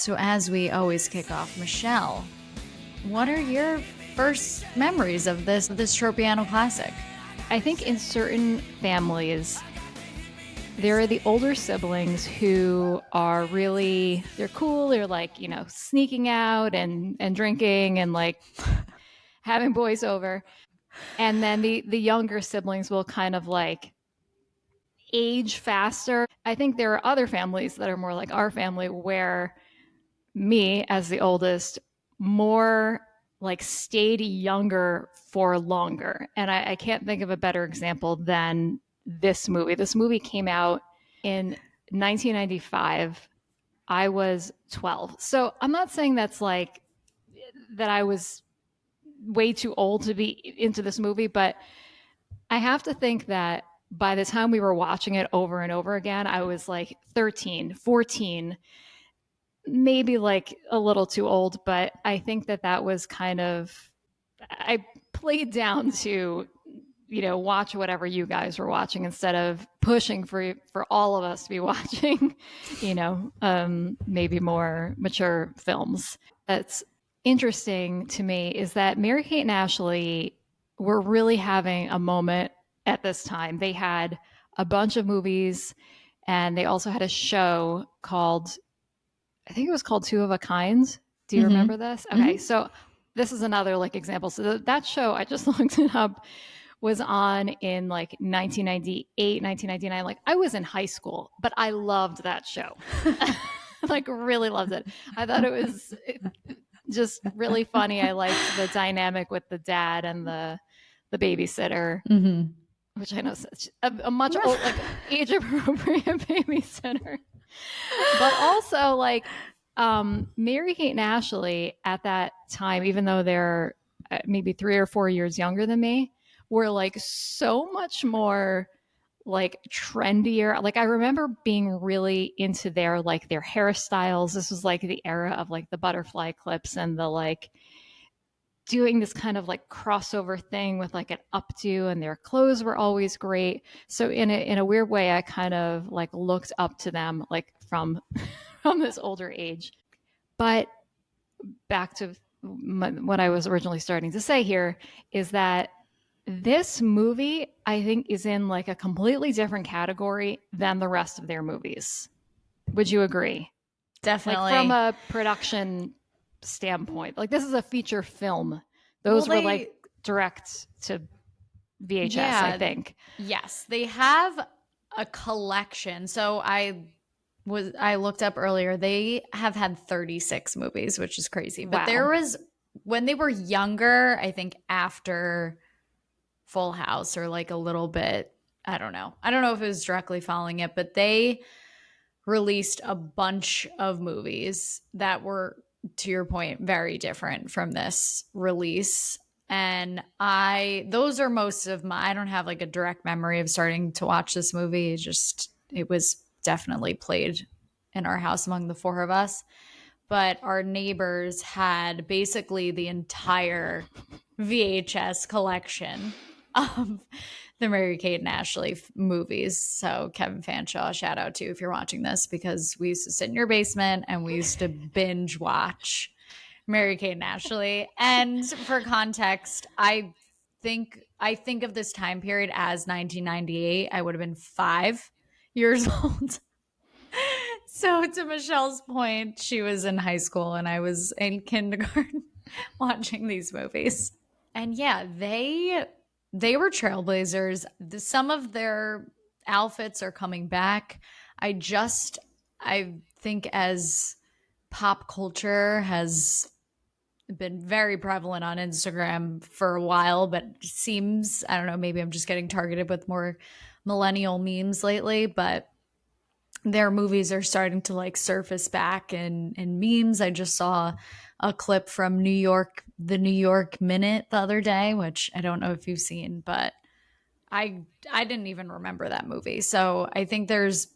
So as we always kick off, Michelle, what are your first memories of this Tropiano classic? I think in certain families, there are the older siblings who are really, they're cool. They're like, sneaking out and drinking and like having boys over. And then the younger siblings will kind of like age faster. I think there are other families that are more like our family where me as the oldest more like stayed younger for longer. And I can't think of a better example than this movie. This movie came out in 1995. I was 12. So I'm not saying that's like that I was way too old to be into this movie, but I have to think that by the time we were watching it over and over again, I was like 13, 14, maybe like a little too old, but I think that was kind of, I played down to, watch whatever you guys were watching instead of pushing for all of us to be watching, maybe more mature films. That's interesting to me is that Mary Kate and Ashley were really having a moment at this time. They had a bunch of movies and they also had a show called, I think it was called Two of a Kind. Do you remember this? Okay, so this is another like example. So that show, I just looked it up, was on in like 1998, 1999. Like I was in high school, but I loved that show. Like really loved it. I thought it was just really funny. I liked the dynamic with the dad and the babysitter, which I know is a much old, like age appropriate babysitter. But also like Mary Kate and Ashley at that time, even though they're maybe 3 or 4 years younger than me, were like so much more like trendier. Like I remember being really into their like their hairstyles. This was like the era of like the butterfly clips and the like doing this kind of like crossover thing with like an updo, and their clothes were always great. So in a weird way, I kind of like looked up to them like from from this older age. But back to what I was originally starting to say here is that this movie, I think, is in like a completely different category than the rest of their movies. Would you agree? Definitely. Like from a production standpoint, like this is a feature film. Those were like direct to VHS, I think. Yes, they have a collection. So I looked up earlier. They have had 36 movies, which is crazy. But there was, when they were younger, I think after Full House or like a little bit, I don't know if it was directly following it, but they released a bunch of movies that were, to your point, very different from this release. And those are most of I don't have like a direct memory of starting to watch this movie. It was definitely played in our house among the four of us. But our neighbors had basically the entire VHS collection of the Mary Kate and Ashley movies. So Kevin Fanshawe, shout out to you if you're watching this, because we used to sit in your basement and we used to binge watch Mary Kate and Ashley. And for context, I think of this time period as 1998. I would have been 5 years old. So to Michelle's point, she was in high school and I was in kindergarten watching these movies. And yeah, they were trailblazers. Some of their outfits are coming back. I think as pop culture has been very prevalent on Instagram for a while, but it seems, I don't know, maybe I'm just getting targeted with more millennial memes lately, but their movies are starting to like surface back in memes. I just saw a clip from the New York Minute the other day, which I don't know if you've seen, but I didn't even remember that movie. So I think there's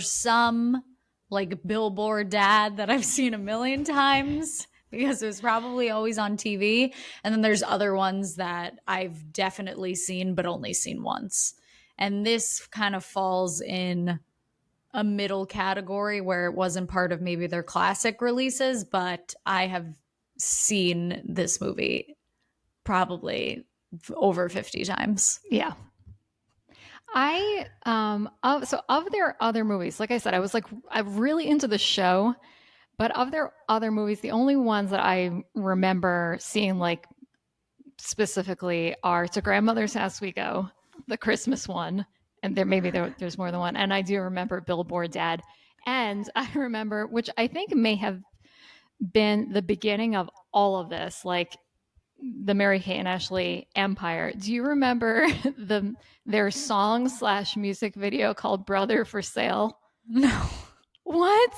some like Billboard dad that I've seen a million times because it was probably always on TV. And then there's other ones that I've definitely seen, but only seen once. And this kind of falls in a middle category where it wasn't part of maybe their classic releases, but I have seen this movie probably over 50 times. Yeah. Of their other movies, like I said, I'm really into the show, but of their other movies, the only ones that I remember seeing like specifically are To Grandmother's House We Go, the Christmas one, and there's more than one. And I do remember Billboard Dad, and I remember, which I think may have been the beginning of all of this, like the Mary-Kate and Ashley empire. Do you remember their song / music video called Brother for Sale? No. What?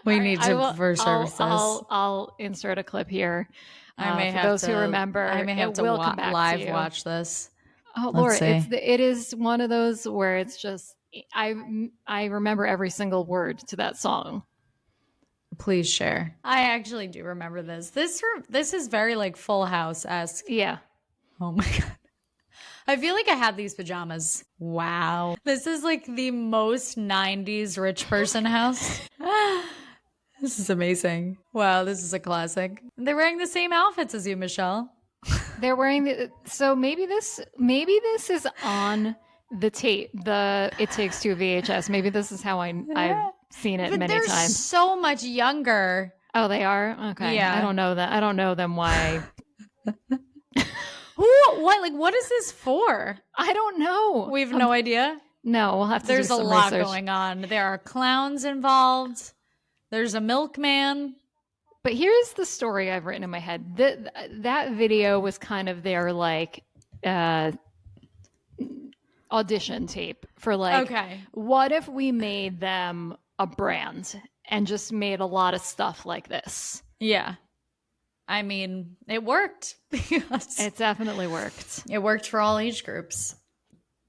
We need to for sure. I'll insert a clip here. I may for have those to, who remember. I may have to live watch this. Oh Lord, it is one of those where it's just I remember every single word to that song. Please share. I actually do remember this. This is very like Full House-esque. Yeah. Oh my God. I feel like I had these pajamas. Wow. This is like the most 90s rich person house. This is amazing. Wow, this is a classic. They're wearing the same outfits as you, Michelle. They're wearing so maybe this is on the tape, the It Takes Two VHS. Maybe this is how I've seen it many times. They're so much younger. Oh, they are? Okay. Yeah. I don't know that. I don't know them. Why? What is this for? I don't know. We have no idea. No, we'll have to There's do some a lot research. going on. There are clowns involved. There's a milkman. But here's the story I've written in my head. That video was kind of their like audition tape for like, okay, what if we made them a brand and just made a lot of stuff like this? Yeah. I mean, it worked. It definitely worked. It worked for all age groups.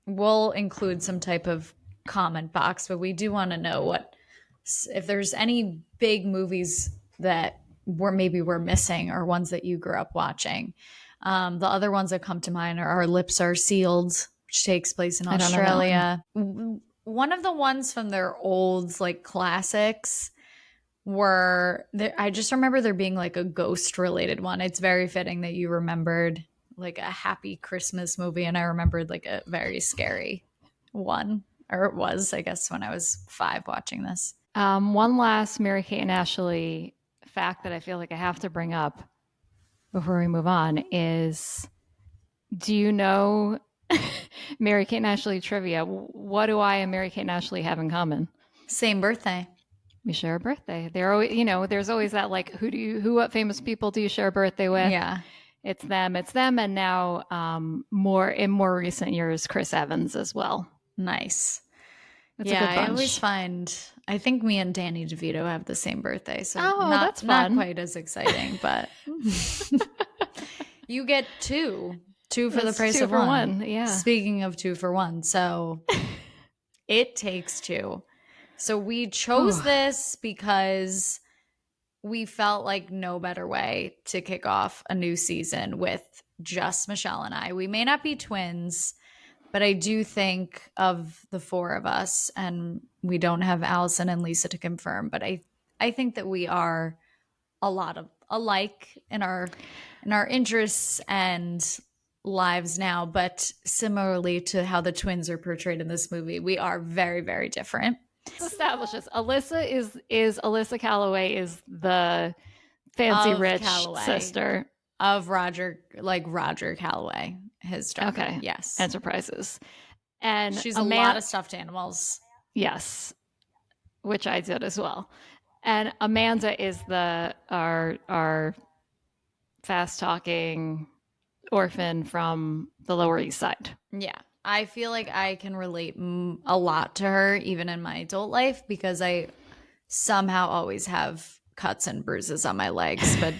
We'll include some type of comment box, but we do want to know if there's any big movies that we're missing or ones that you grew up watching. The other ones that come to mind are Our Lips Are Sealed, which takes place in Australia. One of the ones from their old like classics I just remember there being like a ghost related one. It's very fitting that you remembered like a happy Christmas movie, and I remembered like a very scary one, or it was, I guess, when I was 5 watching this. One last Mary-Kate and Ashley fact that I feel like I have to bring up before we move on is, do you know Mary-Kate and Ashley trivia? What do I and Mary-Kate and Ashley have in common? Same birthday. We share a birthday. They're always, there's always that like, what famous people do you share a birthday with? Yeah. It's them. And now in more recent years, Chris Evans as well. Nice. It's a good bunch. I think me and Danny DeVito have the same birthday. So that's fun. Not quite as exciting, but you get two for the price of one. Yeah. Speaking of 2 for 1. So It Takes Two. So we chose this because we felt like no better way to kick off a new season with just Michelle and I. We may not be twins, but I do think of the 4 of us, and we don't have Allison and Lisa to confirm, but I think that we are a lot of alike in our interests and lives now, but similarly to how the twins are portrayed in this movie, we are very, very different. Let's establish this. Alyssa Calloway is the fancy rich sister of Roger Calloway, his daughter. Okay. Yes. Enterprises. And she's a lot of stuffed animals. Yes. Which I did as well. And Amanda is our fast talking orphan from the Lower East Side. Yeah. I feel like I can relate a lot to her even in my adult life because I somehow always have cuts and bruises on my legs, but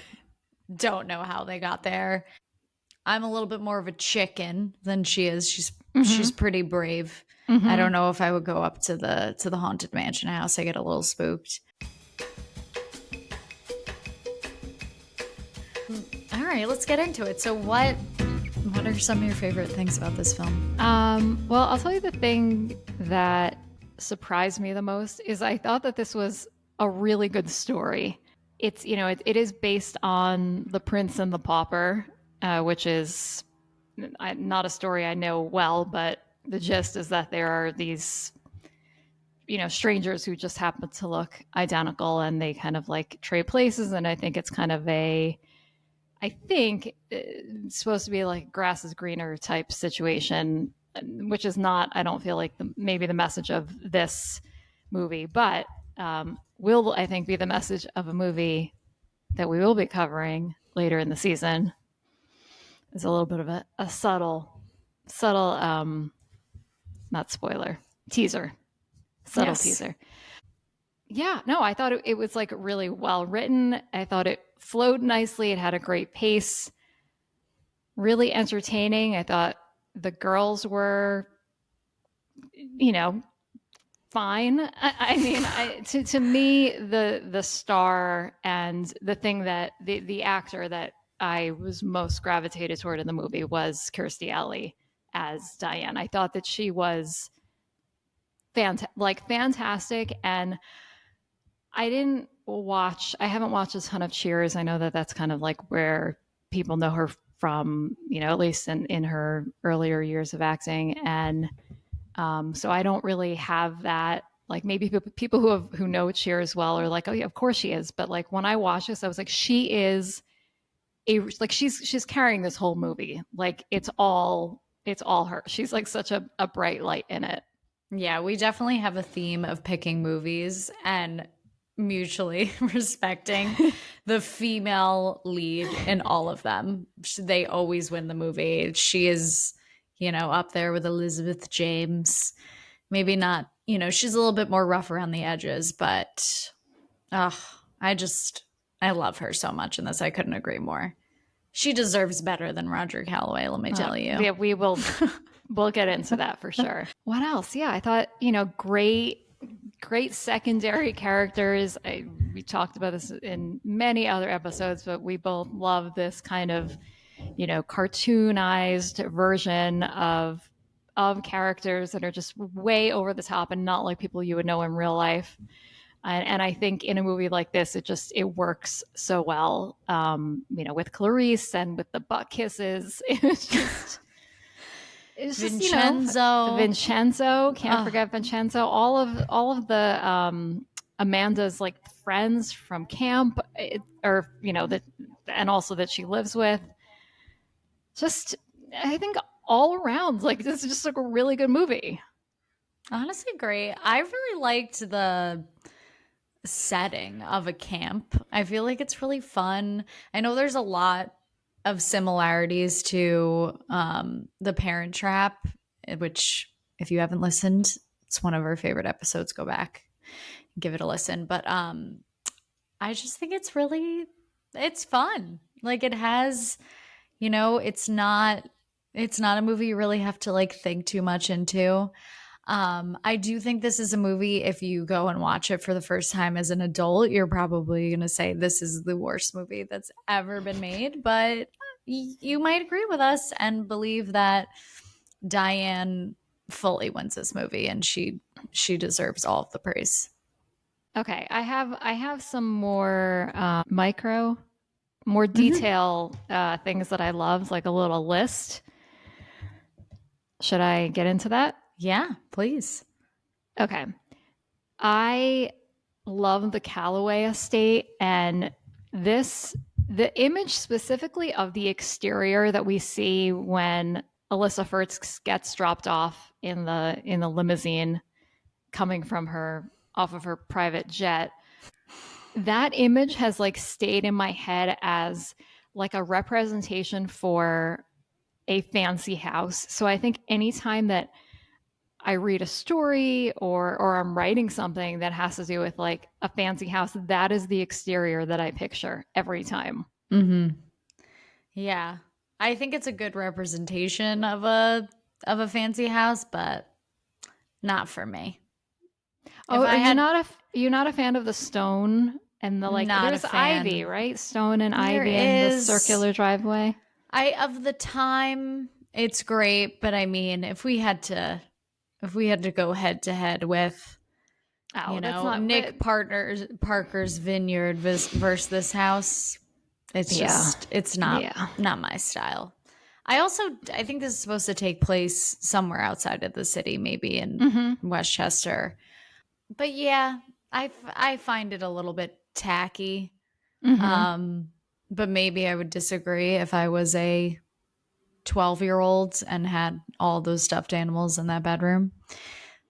don't know how they got there. I'm a little bit more of a chicken than she is. She's pretty brave. Mm-hmm. I don't know if I would go up to the Haunted Mansion house. I get a little spooked. All right, let's get into it. So what are some of your favorite things about this film? Well, I'll tell you the thing that surprised me the most is I thought that this was a really good story. It's, it is based on The Prince and the Pauper, which is not a story I know well, but the gist is that there are these, strangers who just happen to look identical and they kind of like trade places. And I think it's kind of I think it's supposed to be like grass is greener type situation, which is not, I don't feel like maybe the message of this movie, but will, I think, be the message of a movie that we will be covering later in the season. Is a little bit of a subtle, not spoiler, teaser, subtle teaser. Yeah, no, I thought it was like really well written. I thought it flowed nicely. It had a great pace, really entertaining. I thought the girls were, fine. I mean, to me, the star and the thing that the actor that I was most gravitated toward in the movie was Kirstie Alley as Diane. I thought that she was fantastic, and I haven't watched a ton of Cheers. I know that that's kind of like where people know her from, at least in her earlier years of acting. And so I don't really have that. Like maybe people who know Cheers well are like, oh yeah, of course she is. But like when I watched this, I was like, she's carrying this whole movie. Like it's all her. She's like such a bright light in it. Yeah, we definitely have a theme of picking movies and mutually respecting the female lead in all of them. They always win the movie. She is, up there with Elizabeth James. Maybe not, she's a little bit more rough around the edges, but I love her so much in this. I couldn't agree more. She deserves better than Roger Calloway, let me tell you. Yeah, we will we'll get into that for sure. What else? Yeah, I thought, great secondary characters. We talked about this in many other episodes, but we both love this kind of, cartoonized version of characters that are just way over the top and not like people you would know in real life. And I think in a movie like this, it works so well, with Clarice and with the butt kisses. It's just, Vincenzo. Can't forget Vincenzo. All of the Amanda's like friends from camp, and also that she lives with. Just, I think all around, like this is just like a really good movie. Honestly, great. I really liked the setting of a camp. I feel like it's really fun. I know there's a lot of similarities to The Parent Trap, which if you haven't listened, it's one of our favorite episodes. Go back, give it a listen. But I just think it's fun. Like it has, it's not a movie you really have to like think too much into. I do think this is a movie, if you go and watch it for the first time as an adult, you're probably going to say this is the worst movie that's ever been made, but you might agree with us and believe that Diane fully wins this movie and she deserves all of the praise. Okay, I have some more more detail things that I love, like a little list. Should I get into that? Yeah, please. Okay. I love the Calloway estate, and the image specifically of the exterior that we see when Alyssa Furtz gets dropped off in the limousine coming off of her private jet. That image has like stayed in my head as like a representation for a fancy house. So I think anytime that I read a story or I'm writing something that has to do with like a fancy house, that is the exterior that I picture every time. Mm-hmm. Yeah. I think it's a good representation of a fancy house, but not for me. Oh, you're not a fan of the stone and the like. There's ivy, right? Stone and ivy and the circular driveway. Of the time, it's great, but I mean, if we had to if we had to go head to head with, Oh, you that's know, not. Nick Parker's Vineyard versus this house, it's Yeah. just it's Yeah. not my style. I think this is supposed to take place somewhere outside of the city, maybe in Mm-hmm. Westchester. But yeah, I find it a little bit tacky. Mm-hmm. Um, but maybe I would disagree if I was a 12-year-old and had all those stuffed animals in that bedroom.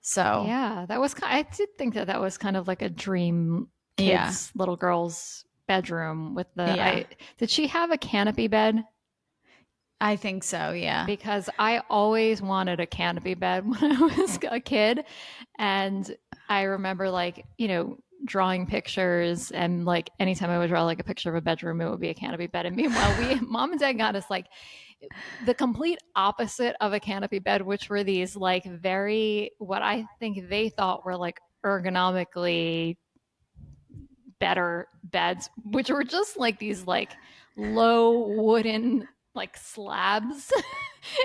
So, Yeah, that was. I did think that that was kind of like a dream yeah. kid's little girl's bedroom with the. Yeah. I did she have a canopy bed? I think so, yeah. Because I always wanted a canopy bed when I was a kid, and I remember like drawing pictures, and like anytime I would draw like a picture of a bedroom, it would be a canopy bed. And meanwhile, we mom and dad got us like the complete opposite of a canopy bed, which were these like very what I think they thought were like ergonomically better beds, which were just like these like low wooden like slabs.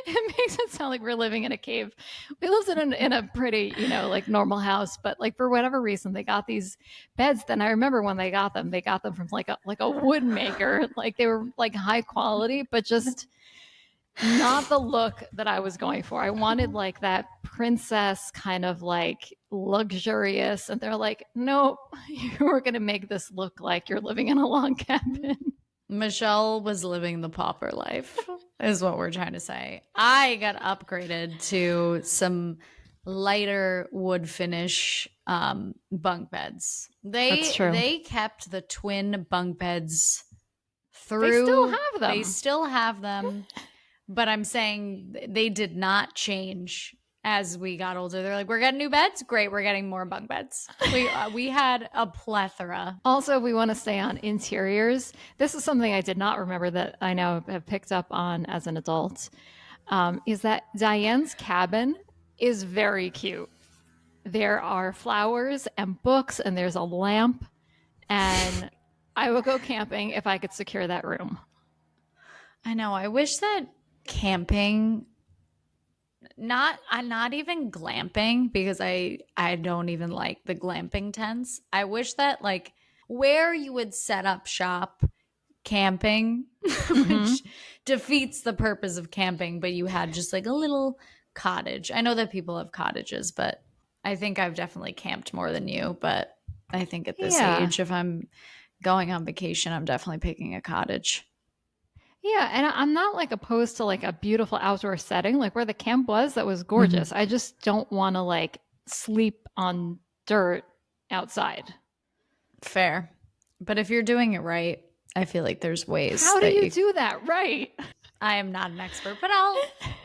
It makes it sound like we're living in a cave. We lived in a pretty, like normal house, but like for whatever reason they got these beds. Then I remember when they got them from like a wood maker. Like they were like high quality, but just not the look that I was going for. I wanted like that princess kind of like luxurious. And they're like, nope, you're going to make this look like you're living in a log cabin. Michelle was living the pauper life, is what we're trying to say. I got upgraded to some lighter wood finish bunk beds. That's true. They kept the twin bunk beds through. They still have them. They still have them. But I'm saying they did not change as we got older. They're like, we're getting new beds. Great, we're getting more bunk beds. We had a plethora. Also, if we want to stay on interiors, this is something I did not remember that I now have picked up on as an adult. Is that Diane's cabin is very cute. There are flowers and books, and there's a lamp. And I would go camping if I could secure that room. I know. I wish that camping, not even glamping, because I don't even like the glamping tents. I wish that like where you would set up shop camping, which defeats the purpose of camping, but you had just like a little cottage. I know that people have cottages, but I think I've definitely camped more than you. But I think at this age, if I'm going on vacation, I'm definitely picking a cottage. Yeah, and I'm not like opposed to like a beautiful outdoor setting, like where the camp was, that was gorgeous. I just don't want to like sleep on dirt outside. Fair. But if you're doing it right, I feel like there's ways. How do you do that right? I am not an expert, but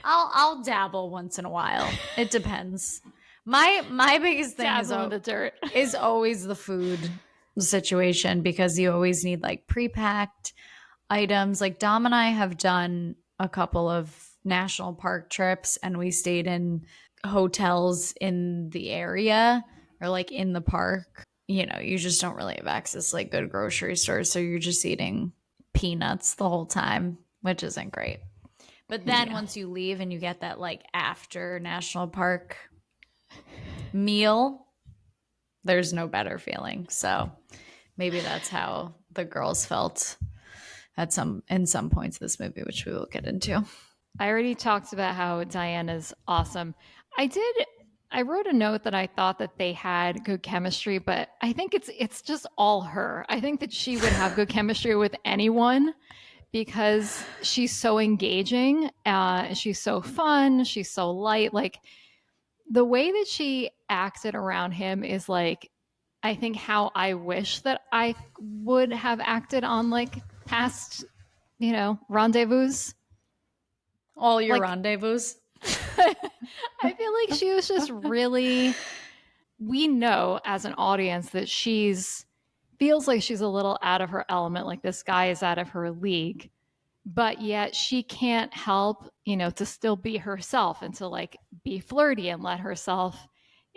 I'll dabble once in a while. It depends. My biggest thing is the dirt is always the food situation, because you always need like pre-packed items. Like Dom and I have done a couple of national park trips, and we stayed in hotels in the area or like in the park. You just don't really have access to like good grocery stores, so you're just eating peanuts the whole time, which isn't great. But then once you leave and you get that like after national park meal, there's no better feeling. So maybe that's how the girls felt in some points of this movie, which we will get into. I already talked about how Diane is awesome. I wrote a note that I thought that they had good chemistry, but I think it's just all her. I think that she would have good chemistry with anyone because she's so engaging. She's so fun. She's so light. Like the way that she acted around him is like, I think how I wish that I would have acted on like past, rendezvous. All your rendezvous. I feel like she was just really, we know as an audience that feels like she's a little out of her element. Like this guy is out of her league, but yet she can't help, to still be herself and to like be flirty and let herself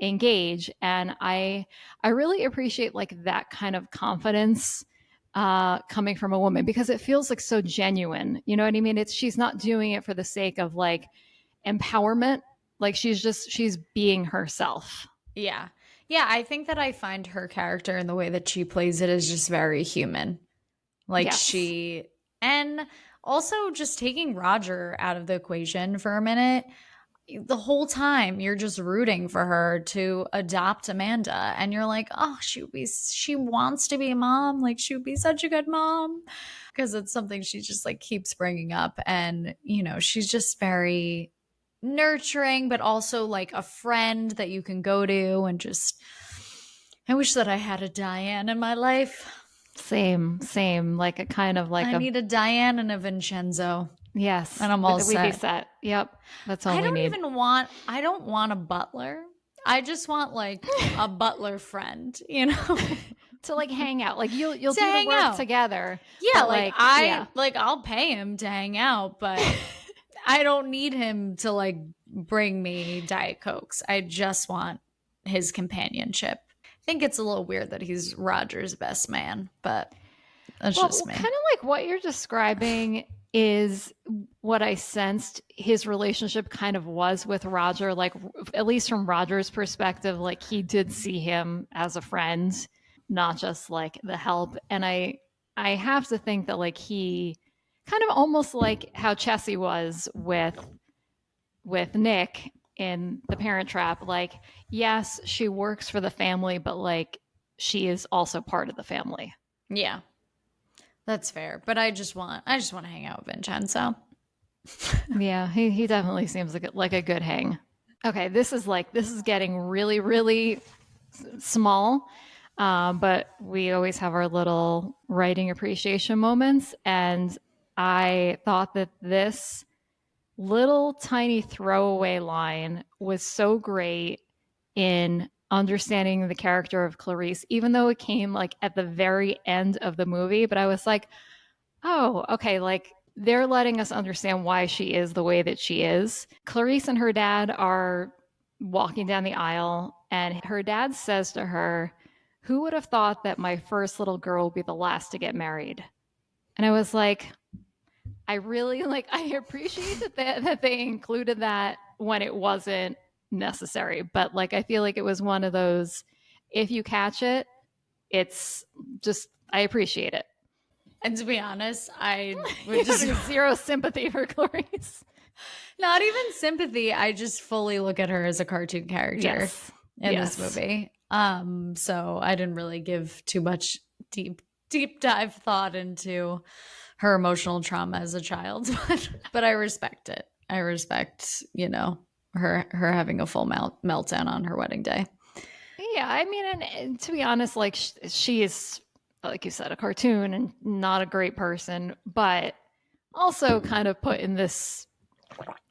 engage. And I really appreciate like that kind of confidence coming from a woman, because it feels like so genuine. You know what I mean? She's not doing it for the sake of like empowerment. Like she's being herself. Yeah. Yeah, I think that I find her character and the way that she plays it is just very human. Like Yes. and also just taking Roger out of the equation for a minute, the whole time you're just rooting for her to adopt Amanda, and you're like, oh, she wants to be a mom, like she would be such a good mom, because it's something she just like keeps bringing up. And she's just very nurturing, but also like a friend that you can go to. And just, I wish that I had a Diane in my life. Same. Like a kind of like I need a Diane and a Vincenzo. yes, And I'm all we'd be set. set. Yep, that's all we need. I don't want a butler. I just want like a butler friend, To like hang out. Like you'll to do the hang work out. together. Yeah, but I'll pay him to hang out, but I don't need him to like bring me Diet Cokes. I just want his companionship. I think it's a little weird that he's Roger's best man, but that's just me. Kind of like what you're describing is what I sensed his relationship kind of was with Roger. Like, at least from Roger's perspective, like he did see him as a friend, not just like the help. And I have to think that like he kind of almost like how Chessie was with Nick in The Parent Trap. Like, yes, she works for the family, but like she is also part of the family. Yeah. That's fair, but I just want to hang out with Vincenzo. Yeah, he definitely seems like a good hang. Okay, this is getting really, really small, but we always have our little writing appreciation moments, and I thought that this little tiny throwaway line was so great in understanding the character of Clarice, even though it came like at the very end of the movie. But I was like, oh, okay, like they're letting us understand why she is the way that she is. Clarice and her dad are walking down the aisle, and her dad says to her, who would have thought that my first little girl would be the last to get married? And I was like, I really like, I appreciate that they included that when it wasn't necessary. But like, I feel like it was one of those, if you catch it, it's just, I appreciate it. And to be honest, I would just zero sympathy for Clarice. Not even sympathy. I just fully look at her as a cartoon character in this movie. So I didn't really give too much deep dive thought into her emotional trauma as a child, but I respect it. I respect, her having a full meltdown on her wedding day. Yeah, I mean, and to be honest, like she is, like you said, a cartoon and not a great person, but also kind of put in this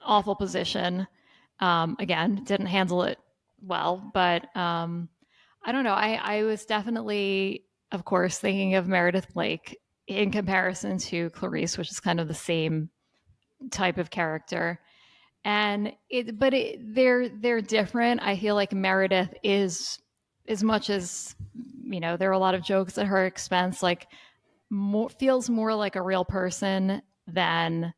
awful position. Again, didn't handle it well, but I don't know. I was definitely, of course, thinking of Meredith Blake in comparison to Clarice, which is kind of the same type of character. And they're different. I feel like Meredith is, as much as there are a lot of jokes at her expense, like feels more like a real person than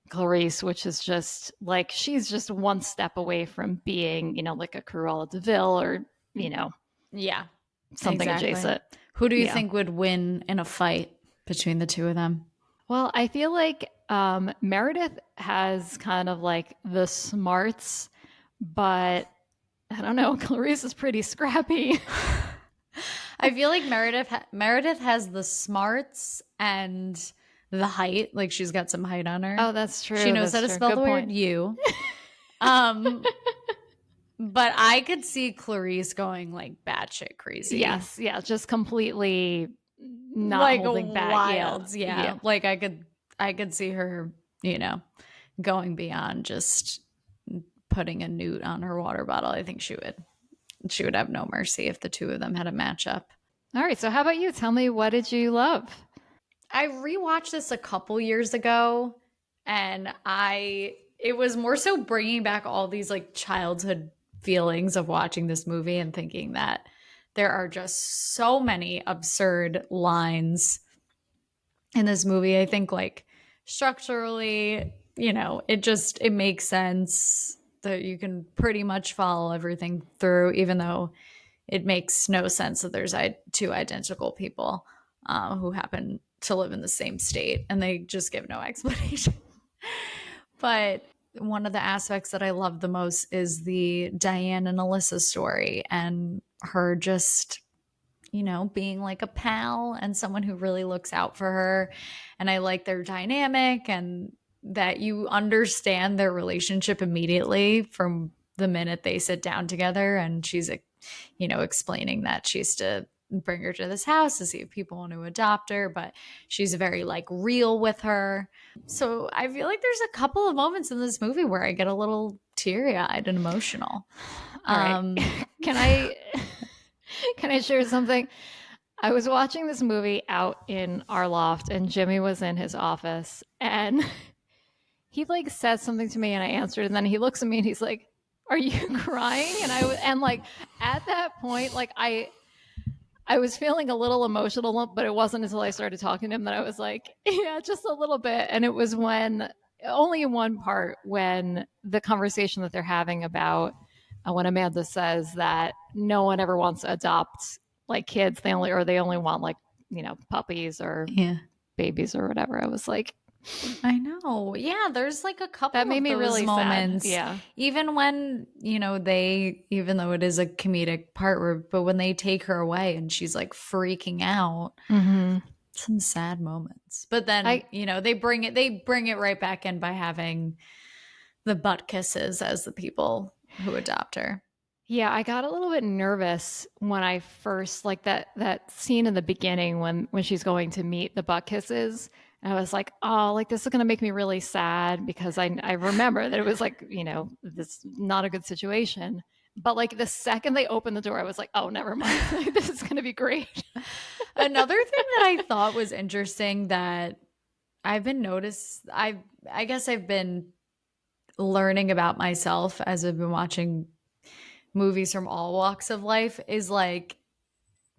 Clarice, which is just like she's just one step away from being, like a Cruella de Vil or yeah, something adjacent. Who do you think would win in a fight between the two of them? Well, I feel like Meredith has kind of like the smarts, but I don't know. Clarice is pretty scrappy. I feel like Meredith has the smarts and the height. Like she's got some height on her. Oh, that's true. She knows how to spell the word "you." But I could see Clarice going like batshit crazy. Yes, yeah, just completely not like holding back. Wild, yeah. Like I could see her, going beyond just putting a newt on her water bottle. I think she would have no mercy if the two of them had a matchup. All right, so how about you? Tell me, what did you love? I rewatched this a couple years ago, and it was more so bringing back all these like childhood feelings of watching this movie and thinking that there are just so many absurd lines in this movie. I think like structurally, it makes sense. that you can pretty much follow everything through, even though it makes no sense that there's two identical people who happen to live in the same state, and they just give no explanation. But one of the aspects that I love the most is the Diane and Alyssa story, and her just, being like a pal and someone who really looks out for her. And I like their dynamic, and that you understand their relationship immediately from the minute they sit down together, and she's explaining that she used to bring her to this house to see if people want to adopt her, but she's very like real with her. So I feel like there's a couple of moments in this movie where I get a little teary-eyed and emotional. All right. Can I share something? I was watching this movie out in our loft, and Jimmy was in his office, and he like said something to me, and I answered, and then he looks at me and he's like, "Are you crying?" And like at that point, like I was feeling a little emotional, but it wasn't until I started talking to him that I was like, yeah, just a little bit. And it was only in one part, when the conversation that they're having about when Amanda says that no one ever wants to adopt like kids. They only want like, puppies or babies or whatever. I was like, I know. Yeah, there's like a couple that made of me those really moments. sad. Yeah. Even when, even though it is a comedic part, but when they take her away and she's like freaking out, some sad moments. But then, they bring it right back in by having the Buttkisses as the people who adopt her. Yeah, I got a little bit nervous when I first, like that scene in the beginning when she's going to meet the Buttkisses. And I was like, oh, like this is going to make me really sad, because I remember that it was like, this not a good situation. But like the second they opened the door, I was like, oh, never mind. This is going to be great. Another thing that I thought was interesting that I've been I guess I've been learning about myself as I've been watching movies from all walks of life, is like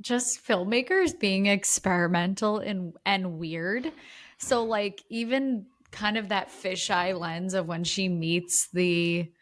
just filmmakers being experimental and weird. So like even kind of that fisheye lens of when she meets the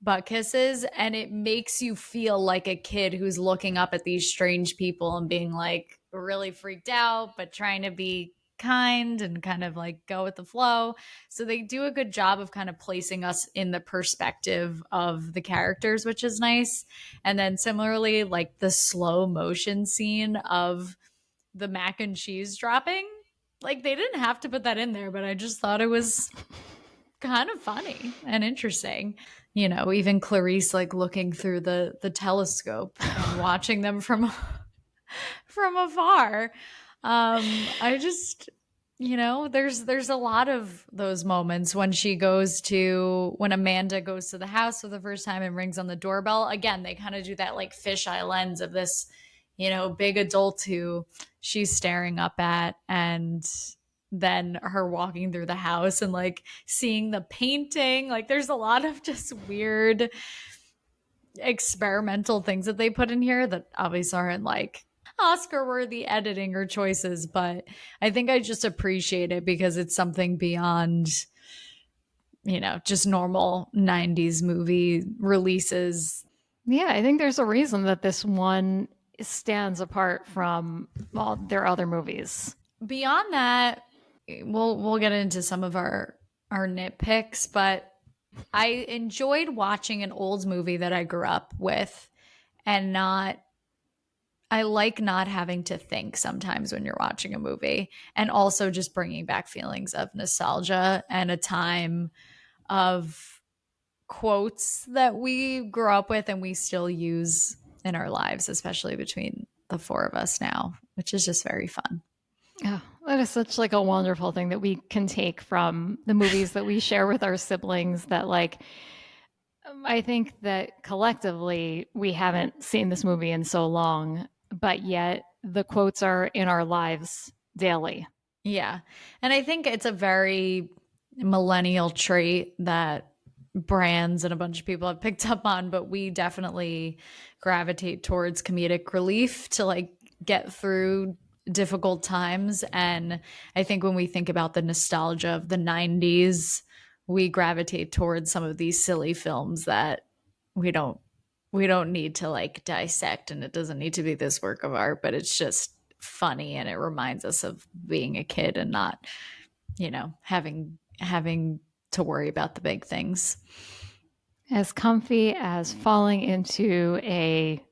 Buttkisses, and it makes you feel like a kid who's looking up at these strange people and being like really freaked out, but trying to be kind and kind of like go with the flow. So they do a good job of kind of placing us in the perspective of the characters, which is nice. And then similarly, like the slow motion scene of the mac and cheese dropping, like they didn't have to put that in there, but I just thought it was kind of funny and interesting. Even Clarice like looking through the telescope and watching them from afar. I just, there's a lot of those moments when when Amanda goes to the house for the first time and rings on the doorbell. Again, they kind of do that like fisheye lens of this, big adult who she's staring up at, and then her walking through the house and like seeing the painting. Like there's a lot of just weird experimental things that they put in here that obviously aren't like Oscar worthy editing or choices, but I think I just appreciate it because it's something beyond, just normal 90s movie releases. Yeah, I think there's a reason that this one stands apart from all their other movies. Beyond that, we'll get into some of our nitpicks, but I enjoyed watching an old movie that I grew up with, and I like not having to think sometimes when you're watching a movie, and also just bringing back feelings of nostalgia and a time of quotes that we grew up with and we still use in our lives, especially between the four of us now, which is just very fun. Oh, that is such like a wonderful thing that we can take from the movies that we share with our siblings, that like I think that collectively we haven't seen this movie in so long, but yet the quotes are in our lives daily. Yeah. And I think it's a very millennial trait that brands and a bunch of people have picked up on, but we definitely gravitate towards comedic relief to like get through difficult times. And I think when we think about the nostalgia of the 90s we gravitate towards some of these silly films that we don't we don't need to like dissect, and it doesn't need to be this work of art, but it's just funny and it reminds us of being a kid and not, having to worry about the big things. As comfy as falling into a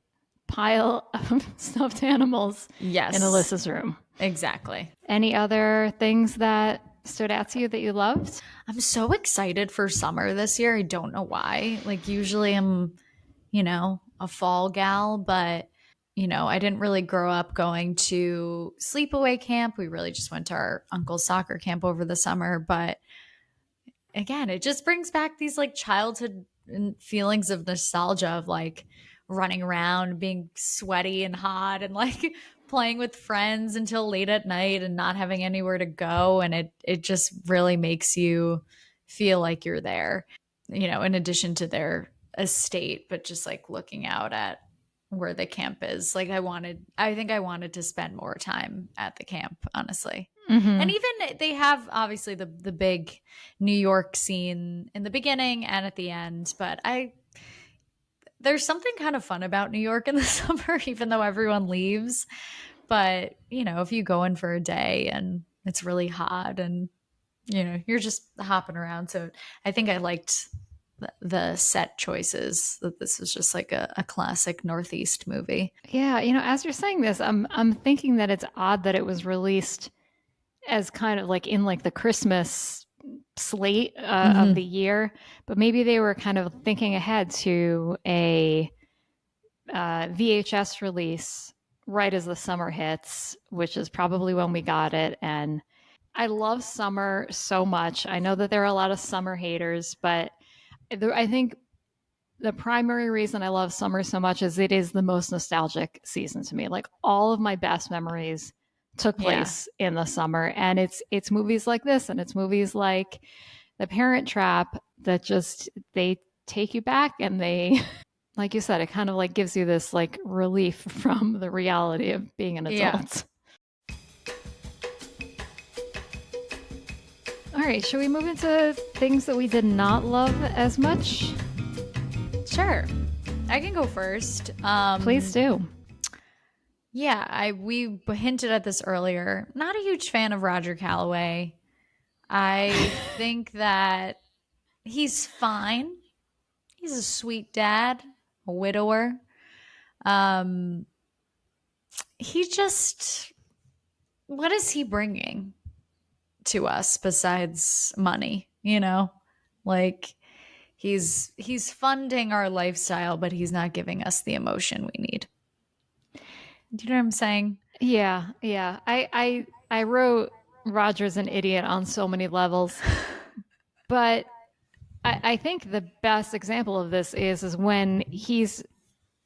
pile of stuffed animals in Yes. Alyssa's room. Exactly. Any other things that stood out to you that you loved? I'm so excited for summer this year. I don't know why. Like usually I'm, a fall gal, but I didn't really grow up going to sleepaway camp. We really just went to our uncle's soccer camp over the summer, but again, it just brings back these like childhood feelings of nostalgia of like running around, being sweaty and hot, and like playing with friends until late at night and not having anywhere to go. And it just really makes you feel like you're there, in addition to their estate, but just like looking out at where the camp is. Like I think I wanted to spend more time at the camp, honestly. And even they have obviously the big New York scene in the beginning and at the end, but there's something kind of fun about New York in the summer, even though everyone leaves. But, if you go in for a day and it's really hot and, you're just hopping around. So I think I liked the set choices, that this was just like a classic Northeast movie. Yeah, as you're saying this, I'm thinking that it's odd that it was released as kind of like in like the Christmas slate of the year, but maybe they were kind of thinking ahead to a VHS release right as the summer hits, which is probably when we got it. And I love summer so much. I know that there are a lot of summer haters, but I think the primary reason I love summer so much is it is the most nostalgic season to me. Like all of my best memories took place in the summer, and it's movies like this, and it's movies like The Parent Trap that just they take you back, and they like you said, it kind of like gives you this like relief from the reality of being an adult. All right, should we move into things that we did not love as much? Sure. I can go first. Please do. Yeah, we hinted at this earlier. Not a huge fan of Roger Calloway. I think that he's fine. He's a sweet dad, a widower. He just, what is he bringing to us besides money? Like he's funding our lifestyle, but he's not giving us the emotion we need. Do you know what I'm saying? Yeah. I wrote Roger's an idiot on so many levels, but I think the best example of this is when he's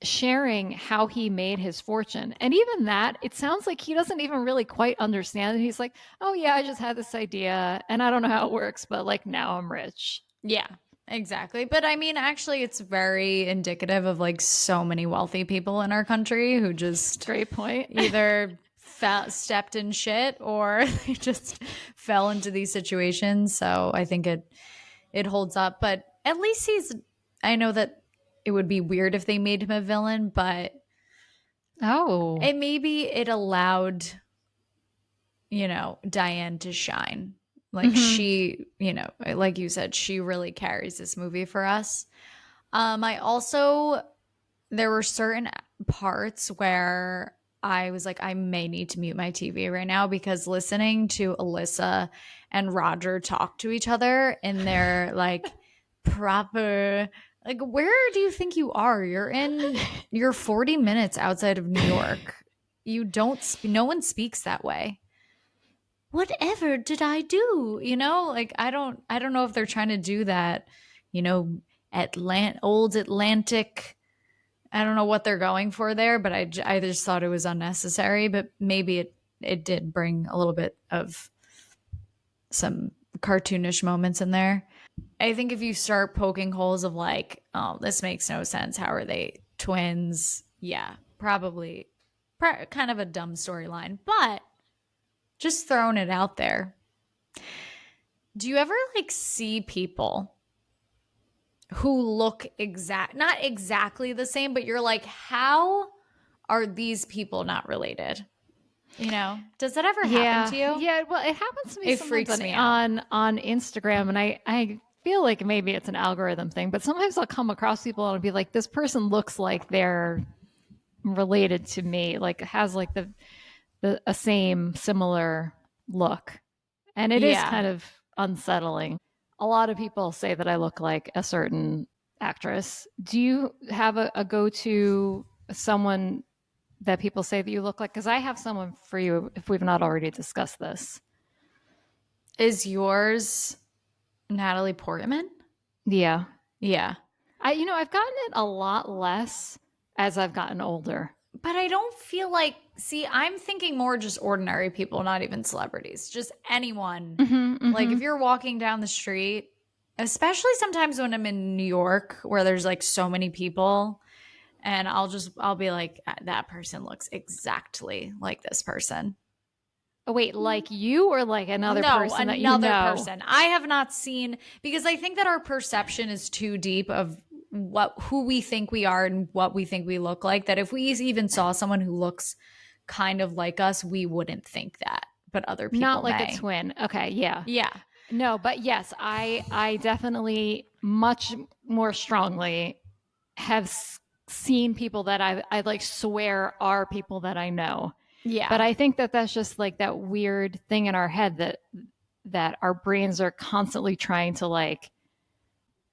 sharing how he made his fortune. And even that, it sounds like he doesn't even really quite understand. And he's like, oh yeah, I just had this idea and I don't know how it works, but like now I'm rich. Yeah, exactly. But I mean, actually, it's very indicative of like so many wealthy people in our country who just Great point. either stepped in shit or they just fell into these situations. So I think it holds up. But at least I know that it would be weird if they made him a villain, but maybe it allowed, Diane to shine. Like she, like you said, she really carries this movie for us. There were certain parts where I was like, I may need to mute my TV right now, because listening to Alyssa and Roger talk to each other in their like proper, like, where do you think you are? You're 40 minutes outside of New York. No one speaks that way. Whatever did I do? Like I don't know if they're trying to do that, old Atlantic. I don't know what they're going for there, but I just thought it was unnecessary, but maybe it did bring a little bit of some cartoonish moments in there. I think if you start poking holes of like, oh, this makes no sense. How are they twins? Yeah, probably kind of a dumb storyline, but just throwing it out there. Do you ever like see people who look not exactly the same, but you're like, how are these people not related? You know, does that ever happen Yeah, to you? yeah. Well, it happens to me It sometimes freaks me out. on Instagram, and I feel like maybe it's an algorithm thing, but sometimes I'll come across people and I'll be like, this person looks like they're related to me, like has like the a same similar look, and it is Yeah. kind of unsettling. A lot of people say that I look like a certain actress. Do you have a go to someone that people say that you look like? Because I have someone for you if we've not already discussed this. Is yours Natalie Portman? Yeah. Yeah. I've gotten it a lot less as I've gotten older. But I don't feel like, see, I'm thinking more just ordinary people, not even celebrities, just anyone. Mm-hmm, Like mm-hmm. if you're walking down the street, especially sometimes when I'm in New York where there's like so many people, and I'll be like, that person looks exactly like this person. Oh, wait, like you or like another No, person that you another know? person. I have not seen, because I think that our perception is too deep of who we think we are and what we think we look like, that if we even saw someone who looks kind of like us, we wouldn't think that, but other Not people like a may. twin. Okay, yeah. Yeah. No, but yes, I definitely much more strongly have seen people that I like swear are people that I know. But Yeah. I think that that's just like that weird thing in our head that our brains are constantly trying to like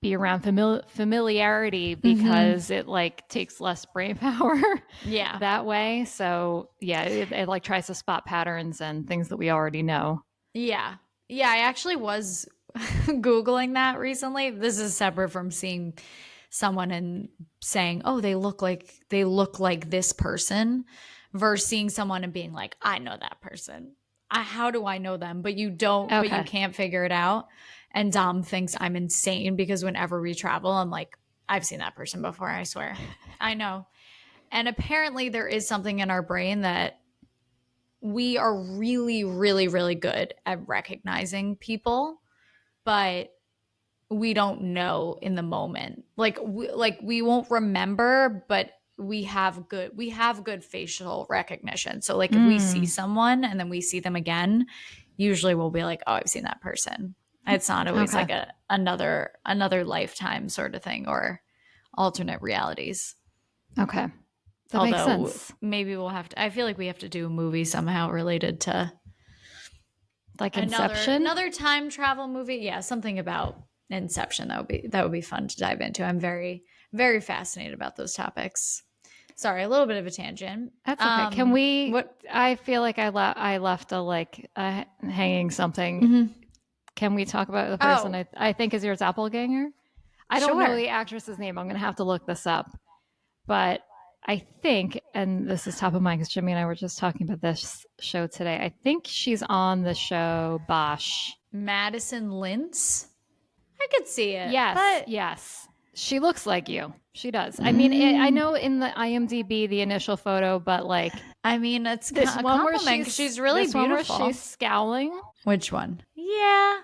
be around familiarity Mhm. because it like takes less brain power Yeah. that way. So yeah, it like tries to spot patterns and things that we already know. Yeah. Yeah, I actually was Googling that recently. This is separate from seeing someone and saying, "Oh, they look like this person," versus seeing someone and being like, "I know that person. How do I know them?" But you don't, but you Okay. can't figure it out. And Dom thinks I'm insane because whenever we travel, I'm like, "I've seen that person before, I swear." I know. And apparently there is something in our brain that we are really, really, really good at recognizing people, but we don't know in the moment. Like we won't remember, but we have good facial recognition. So like if we see Mm, someone and then we see them again, usually we'll be like, "Oh, I've seen that person." It's not always okay. like another lifetime sort of thing or alternate realities. Okay. That makes Although sense. maybe we'll have to, I feel like we have to do a movie somehow related to Like another Inception. another time travel movie. Yeah, something about Inception. That would be fun to dive into. I'm very, very fascinated about those topics. Sorry, a little bit of a tangent. That's okay. Can we? What? I feel like I left a like hanging something. Mhm. Can we talk about the person Oh, I think is your doppelganger? I don't know sure. the actress's name. I'm gonna have to look this up. But I think, and this is top of mind because Jimmy and I were just talking about this show today. I think she's on the show Bosch. Madison Lintz. I could see it, Yes, but yes. She looks like you. She does. I mean, I mm, know in the IMDb the initial photo, but like I mean, it's this a one where compliment because she's really she's beautiful. scowling. Which one? Yeah,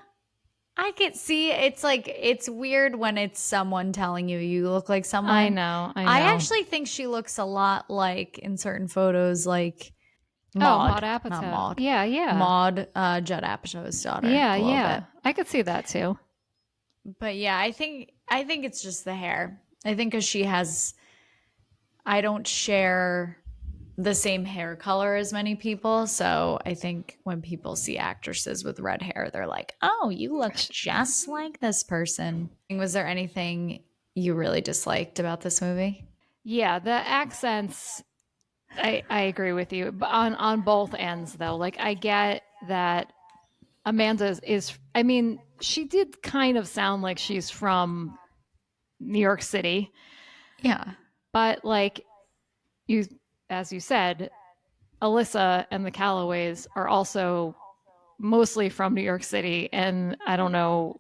I could see it's like it's weird when it's someone telling you look like I someone. know, I I know. actually think she looks a lot like in certain photos like Oh, Maud Not Apatow. Maud. Yeah, yeah. Maud, Judd Apatow's daughter Yeah, a little yeah. bit. I could see that too. But yeah, I think it's just the hair. I think cuz I don't share the same hair color as many people, so I think when people see actresses with red hair, they're like, "Oh, you look just like this person." Was there anything you really disliked about this movie? Yeah, the accents I agree with you. But on both ends though. Like I get that Amanda is I mean, she did kind of sound like she's from New York City, Yeah. but like you as you said, Alyssa and the Callaways are also mostly from New York City, and I don't know.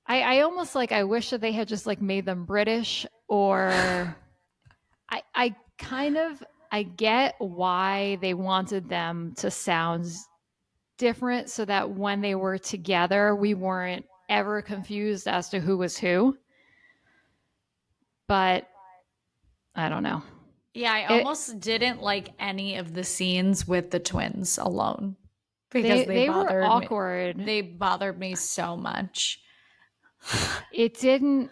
I almost like I wish that they had just like made them British, or I kind of I get why they wanted them to sound different so that when they were together, we weren't ever confused as to who was who. But I don't know. Yeah, I almost didn't like any of the scenes with the twins alone because they were bothered awkward. me. They bothered me so much. It didn't.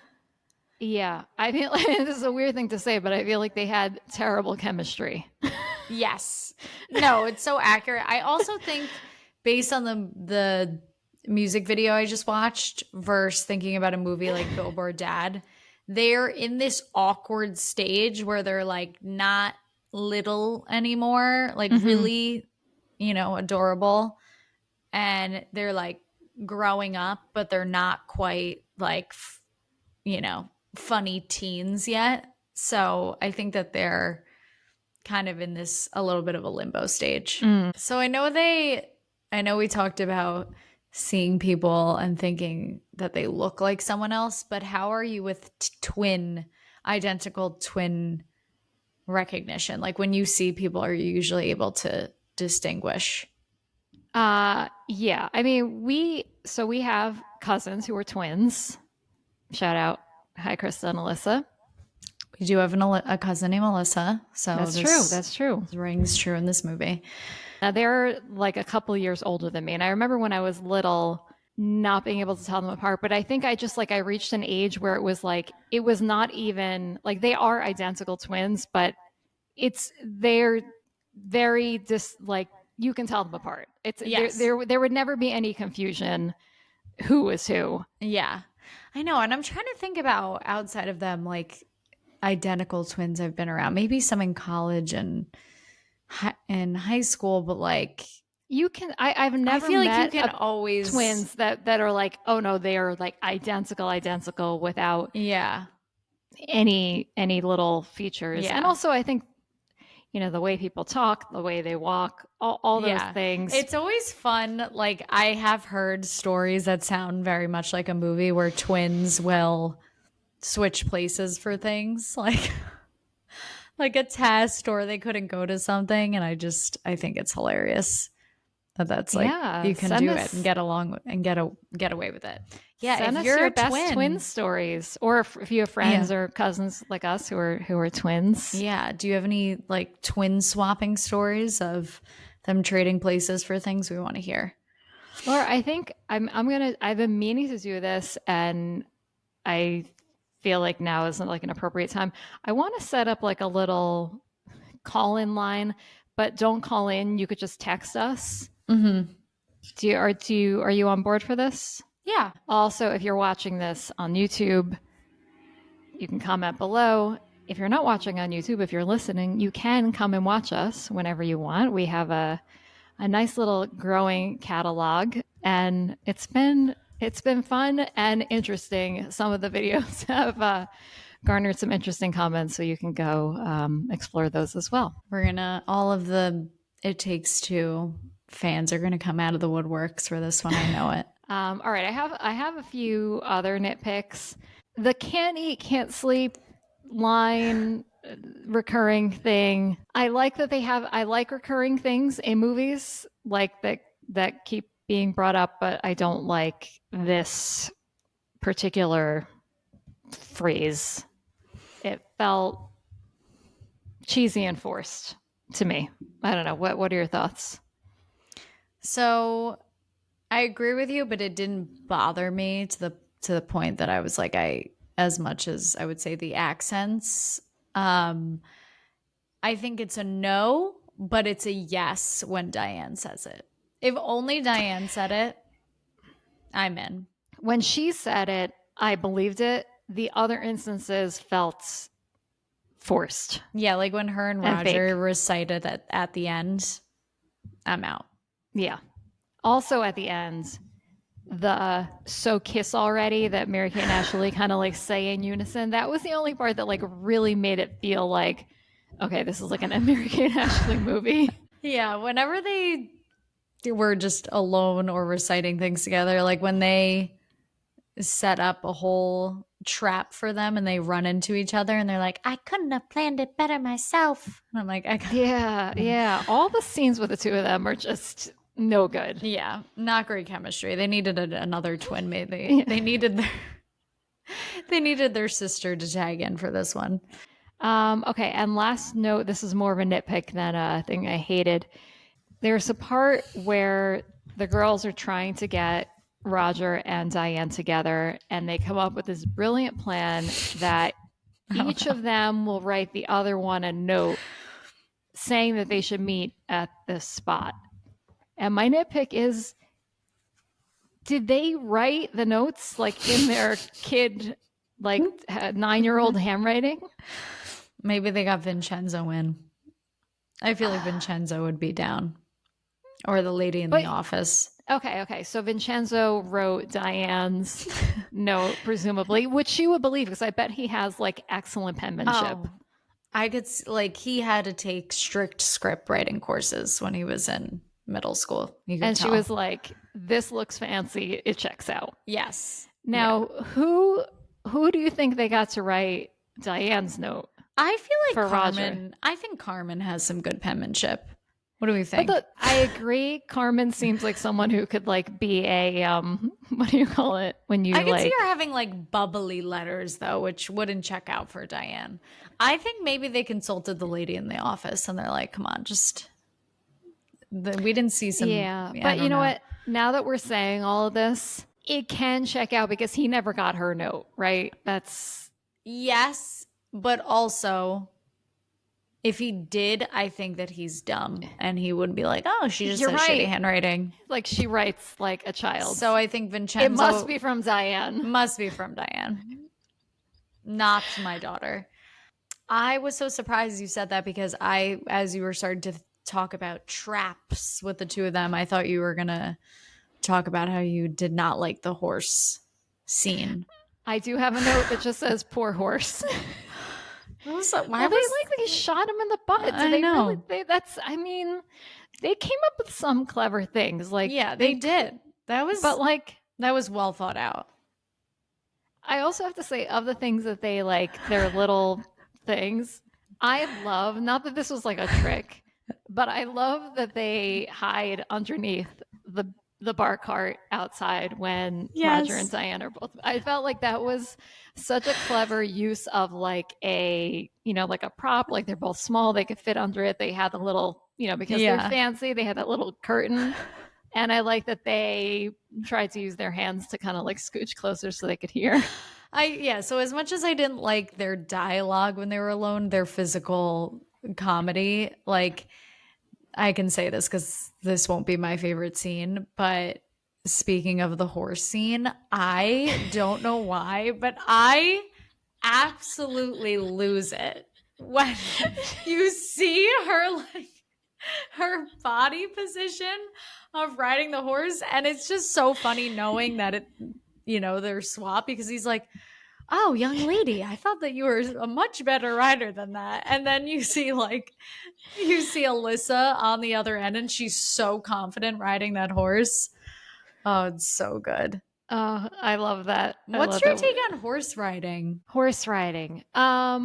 Yeah, I feel like this is a weird thing to say, but I feel like they had terrible chemistry. Yes. No, it's so accurate. I also think based on the music video I just watched versus thinking about a movie like Billboard Dad, they're in this awkward stage where they're like not little anymore, like really, adorable. And they're like growing up, but they're not quite like, funny teens yet. So I think that they're kind of in this a little bit of a limbo stage. So I know we talked about seeing people and thinking that they look like someone else, but how are you with identical twin recognition? Like when you see people, are you usually able to distinguish? Yeah. I mean, we have cousins who are twins. Shout out. Hi, Krista and Alyssa. We do have a cousin named Alyssa. So That's true. That's true. Rings true in this movie. Now, they're like a couple years older than me. And I remember when I was little not being able to tell them apart. But I think I reached an age where it was not even like they are identical twins, but they're very like you can tell them apart. It's yes. there would never be any confusion who is who. Yeah. I know. And I'm trying to think about outside of them, like identical twins I've been around. Maybe some in college and in high school, but like you can I've never I feel met like you can always twins that are like, oh no, they are like identical without any little features. And also I think the way people talk, the way they walk, all those things. It's always fun. Like I have heard stories that sound very much like a movie where twins will switch places for things like a test or they couldn't go to something. And I think it's hilarious that's like, you can do it and get along and get away with it. Yeah. Send us your best twin stories, or if you have friends or cousins like us who are twins. Yeah. Do you have any like twin swapping stories of them trading places for things? We want to hear. Or I think I've been meaning to do this, and I feel like now isn't like an appropriate time. I want to set up like a little call-in line, but don't call in. You could just text us. Mm-hmm. Are you on board for this? Yeah. Also, if you're watching this on YouTube, you can comment below. If you're not watching on YouTube, if you're listening, you can come and watch us whenever you want. We have a nice little growing catalog, and it's been fun and interesting. Some of the videos have garnered some interesting comments, so you can go explore those as well. All of the It Takes Two fans are going to come out of the woodworks for this one. I know it. All right. I have a few other nitpicks. The can't eat, can't sleep line recurring thing. I like that I like recurring things in movies like that keep being brought up, but I don't like this particular phrase. It felt cheesy and forced to me. I don't know. What are your thoughts? So I agree with you, but it didn't bother me to the point that I was like, as much as I would say the accents, I think it's a no, but it's a yes when Diane says it. If only Diane said it, I'm in. When she said it, I believed it. The other instances felt forced. Yeah, like when her and Roger recited it at the end, I'm out. Yeah. Also at the end, the "so kiss already" that Mary-Kate and Ashley kind of like say in unison, that was the only part that like really made it feel like, okay, this is like an Mary-Kate and Ashley movie. Yeah, whenever they were just alone or reciting things together, like when they set up a whole trap for them and they run into each other and they're like, I couldn't have planned it better myself. And I'm like, yeah. All the scenes with the two of them are just no good. Yeah, not great chemistry. They needed another twin, maybe. Yeah. They needed their sister to tag in for this one. Okay, and last note, this is more of a nitpick than a thing I hated. There's a part where the girls are trying to get Roger and Diane together, and they come up with this brilliant plan that each of them will write the other one a note saying that they should meet at this spot. And my nitpick is, did they write the notes like in their kid, like 9-year-old handwriting? Maybe they got Vincenzo in. I feel like Vincenzo would be down. Or the lady in the office. Okay. So Vincenzo wrote Diane's note, presumably, which she would believe because I bet he has like excellent penmanship. Oh, I could like he had to take strict script writing courses when he was in middle school. And she was like, "This looks fancy. It checks out." Yes. Now, who do you think they got to write Diane's note? I feel like for Carmen. Roger. I think Carmen has some good penmanship. What do we think? I agree. Carmen seems like someone who could like be a what do you call it when you I can like see her having like bubbly letters though, which wouldn't check out for Diane. I think maybe they consulted the lady in the office and they're like, "Come on, we didn't see some." Yeah, but you know what? Now that we're saying all of this, it can check out because he never got her note, right? That's yes, but also. If he did, I think that he's dumb and he wouldn't be like, oh, she just has shitty handwriting. Like she writes like a child. So I think Vincenzo. It must be from Diane. Must be from Diane. Not my daughter. I was so surprised you said that because as you were starting to talk about traps with the two of them, I thought you were going to talk about how you did not like the horse scene. I do have a note that just says poor horse. They shot him in the butt. I know. They came up with some clever things. Like yeah, they did. That was well thought out. I also have to say, of the things that they like, their little things, I love. Not that this was like a trick, but I love that they hide underneath the bar cart outside when Roger and Diane are both. I felt like that was such a clever use of like a prop. Like they're both small, they could fit under it. They had the little, because they're fancy, they had that little curtain. And I like that they tried to use their hands to kind of like scooch closer so they could hear. So as much as I didn't like their dialogue when they were alone, their physical comedy, like I can say this because this won't be my favorite scene, but speaking of the horse scene, I don't know why, but I absolutely lose it when you see her like her body position of riding the horse, and it's just so funny knowing that they're swapped because he's like, oh, young lady, I thought that you were a much better rider than that. And then you see Alyssa on the other end and she's so confident riding that horse. Oh, it's so good. Oh, I love that. What's your take on horse riding? Horse riding. I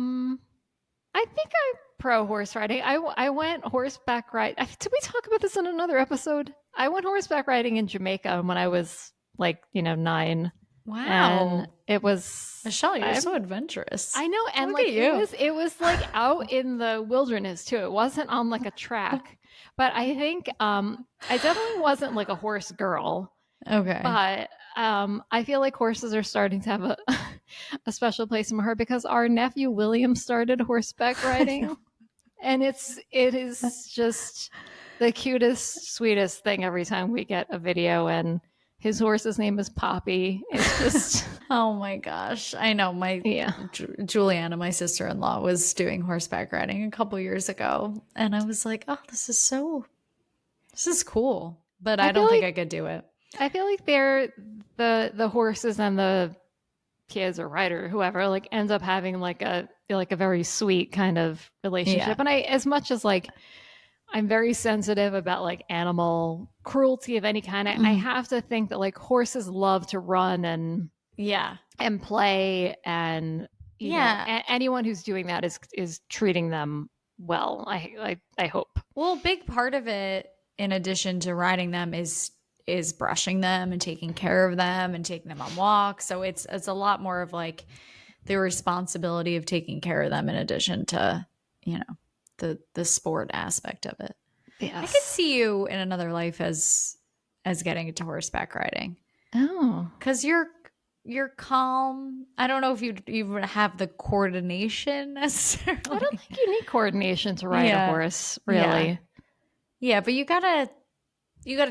think I'm pro horse riding. I went horseback ride. Did we talk about this in another episode? I went horseback riding in Jamaica when I was 9. Wow. And it was Michelle, you're so adventurous. I know. And Look at you. It was like out in the wilderness too. It wasn't on like a track. But I think I definitely wasn't like a horse girl. Okay. But I feel like horses are starting to have a special place in my heart because our nephew William started horseback riding. And it is just the cutest, sweetest thing every time we get a video, and his horse's name is Poppy. It's just oh my gosh. I know Juliana, my sister-in-law, was doing horseback riding a couple years ago. And I was like, oh, this is cool. But I don't think I could do it. I feel like they're the horses and the kids or rider, whoever, like ends up having like a very sweet kind of relationship. Yeah. And as much as like I'm very sensitive about like animal cruelty of any kind. I have to think that like horses love to run and play, and you know, anyone who's doing that is treating them well. I hope. Well, a big part of it in addition to riding them, is brushing them and taking care of them and taking them on walks. So it's a lot more of like the responsibility of taking care of them in addition to, you know, the sport aspect of it. Yes. I could see you in another life as getting into horseback riding. Oh, because you're calm. I don't know if you even have the coordination necessarily. I don't think you need coordination to ride a horse, really. Yeah, but you gotta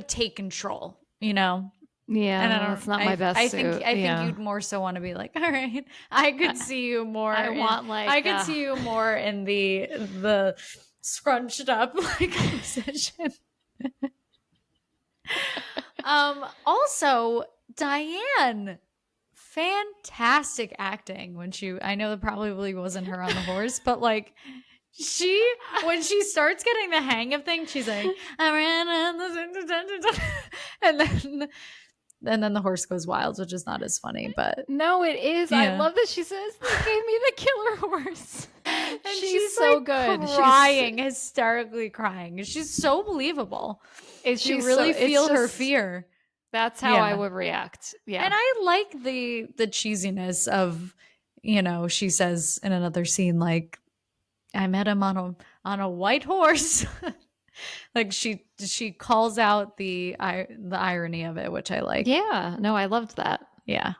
take control, you know. Yeah, and that's not my best suit. I think you'd more so want to be like, all right, I could see you more. I could see you more in the scrunched up like position. Also, Diane, fantastic acting when I know that probably wasn't her on the horse, but like when she starts getting the hang of things, she's like, I ran on the and then the horse goes wild, which is not as funny, but no, it is. Yeah. I love that she says they gave me the killer horse. And she's so like good, crying, hysterically crying. She's so believable. You really feel her fear. That's how I would react. Yeah. And I like the cheesiness of, you know, she says in another scene, like, I met him on a white horse. Like she calls out the irony of it, which I like. Yeah. No, I loved that. Yeah.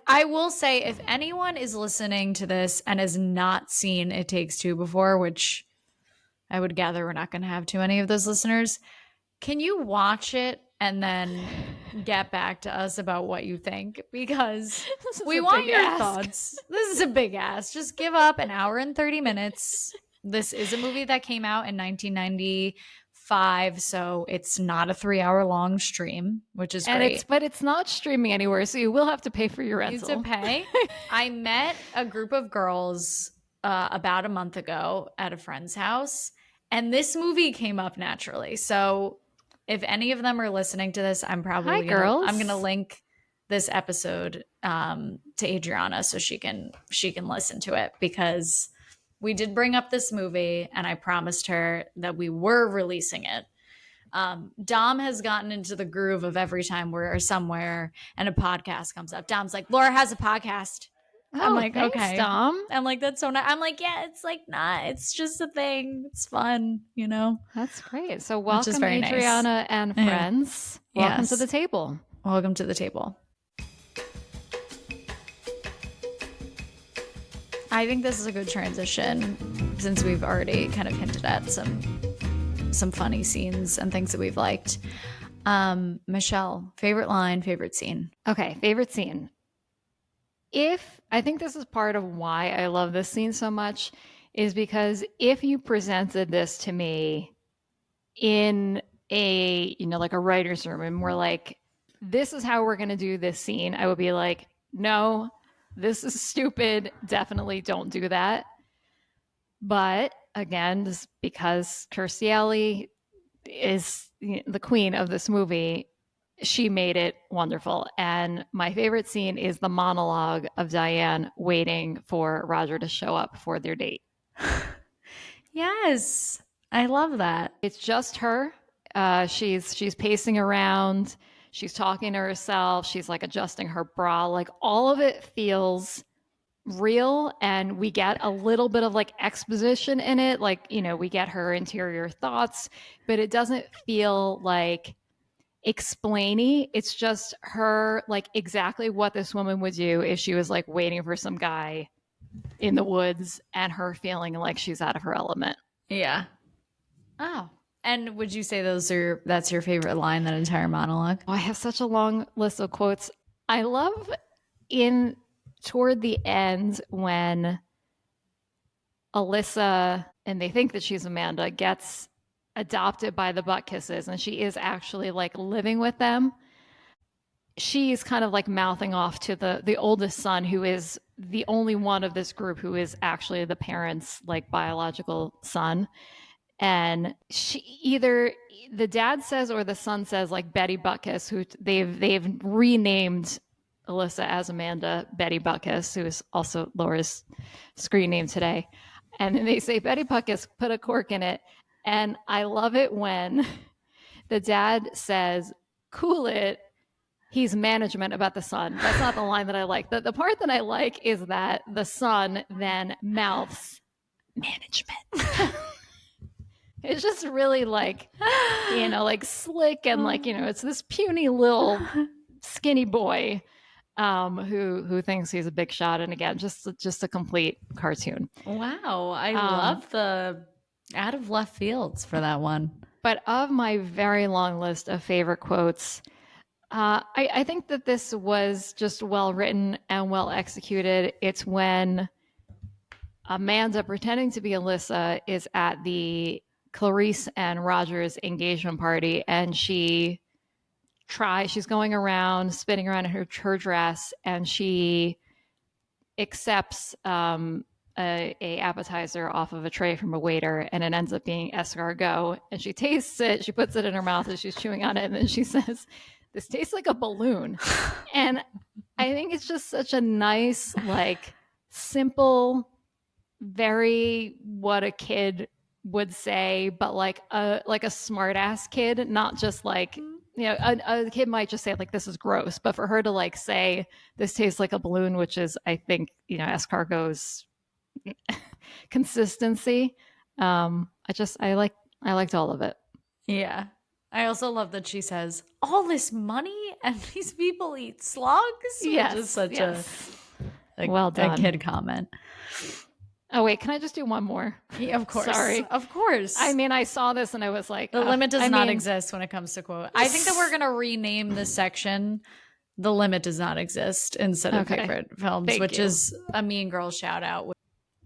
I will say, if anyone is listening to this and has not seen It Takes Two before, which I would gather we're not going to have too many of those listeners, can you watch it and then get back to us about what you think? Because we want your thoughts. This is a big ask. Just give up an hour and 30 minutes. This is a movie that came out in 1995, so it's not a 3-hour long stream, which is great. But it's not streaming anywhere, so you will have to pay for your rental. You have to pay. I met a group of girls about a month ago at a friend's house, and this movie came up naturally. So if any of them are listening to this, I'm probably I'm going to link this episode to Adriana so she can listen to it, because we did bring up this movie and I promised her that we were releasing it. Dom has gotten into the groove of every time we're somewhere and a podcast comes up, Dom's like, Laura has a podcast. Oh, I'm like, thanks, okay, Dom. I'm like, that's so nice. I'm like, yeah, it's like not. It's just a thing. It's fun, you know. That's great. So welcome, Adriana and friends. Welcome to the table. Welcome to the table. I think this is a good transition, since we've already kind of hinted at some funny scenes and things that we've liked. Michelle, favorite line, favorite scene. Okay, favorite scene. I think this is part of why I love this scene so much, is because if you presented this to me in a, you know, like a writer's room, and we're like, this is how we're going to do this scene, I would be like, no, this is stupid. Definitely don't do that. But again, just because Kirstie Alley is the queen of this movie, she made it wonderful. And my favorite scene is the monologue of Diane waiting for Roger to show up for their date. Yes, I love that. It's just her. She's pacing around. She's talking to herself. She's like adjusting her bra. Like all of it feels real, and we get a little bit of like exposition in it. Like, you know, we get her interior thoughts, but it doesn't feel like explainy. It's just her, like exactly what this woman would do if she was like waiting for some guy in the woods, and her feeling like she's out of her element. Yeah. Oh. And would you say that's your favorite line, that entire monologue? Oh, I have such a long list of quotes. I love toward the end when Alyssa, and they think that she's Amanda, gets adopted by the Buttkises, and she is actually like living with them. She's kind of like mouthing off to the oldest son, who is the only one of this group who is actually the parents' like biological son. And she, either the dad says or the son says, like, Betty Buttkiss, who they've renamed Alyssa as Amanda Betty Buttkiss, who is also Laura's screen name today. And then they say, Betty Buttkiss, put a cork in it. And I love it when the dad says, "Cool it. He's management about the son." That's not the line that I like. The part that I like is that the son then mouths management. It's just really like, like slick and like, it's this puny little skinny boy who thinks he's a big shot. And again, just a complete cartoon. Wow. I love the out of left fields for that one. But of my very long list of favorite quotes, I think that this was just well written and well executed. It's when Amanda, pretending to be Alyssa, is at the Clarice and Roger's engagement party, and she's going around, spinning around in her dress, and she accepts a appetizer off of a tray from a waiter, and it ends up being escargot. And she tastes it, she puts it in her mouth as she's chewing on it, and then she says, "This tastes like a balloon." And I think it's just such a nice, like, simple, very what a kid would say, but like a smart ass kid, not just like, a kid might just say like, "This is gross," but for her to like say, "This tastes like a balloon," which is, I think, escargot's consistency. I liked all of it. Yeah. I also love that she says, "All this money and these people eat slugs." Yes, which is such a well done a kid comment. Oh wait, can I just do one more? Yeah, of course. Sorry. Of course. I mean, I saw this and I was like, the limit does not exist when it comes to quote. I think that we're going to rename this section "The Limit Does Not Exist" instead of favorite films, which is a Mean Girls shout out.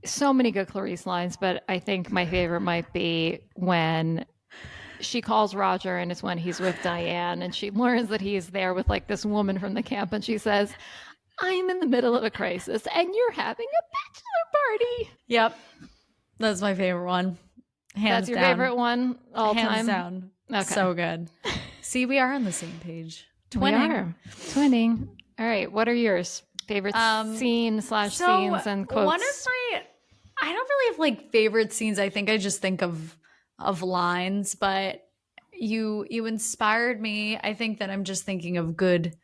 So many good Clarice lines, but I think my favorite might be when she calls Roger, and it's when he's with Diane, and she learns that he's there with like this woman from the camp, and she says, "I'm in the middle of a crisis and you're having a bachelor party." Yep. That's my favorite one. Hands That's your down. favorite one all Hands time? down. Okay. So good. See, we are on the same page. Twinning. We are. Twinning. All right. What are yours? Favorite scenes and quotes? One of my, I don't really have like favorite scenes. I think I just think of lines, but you inspired me. I think that I'm just thinking of good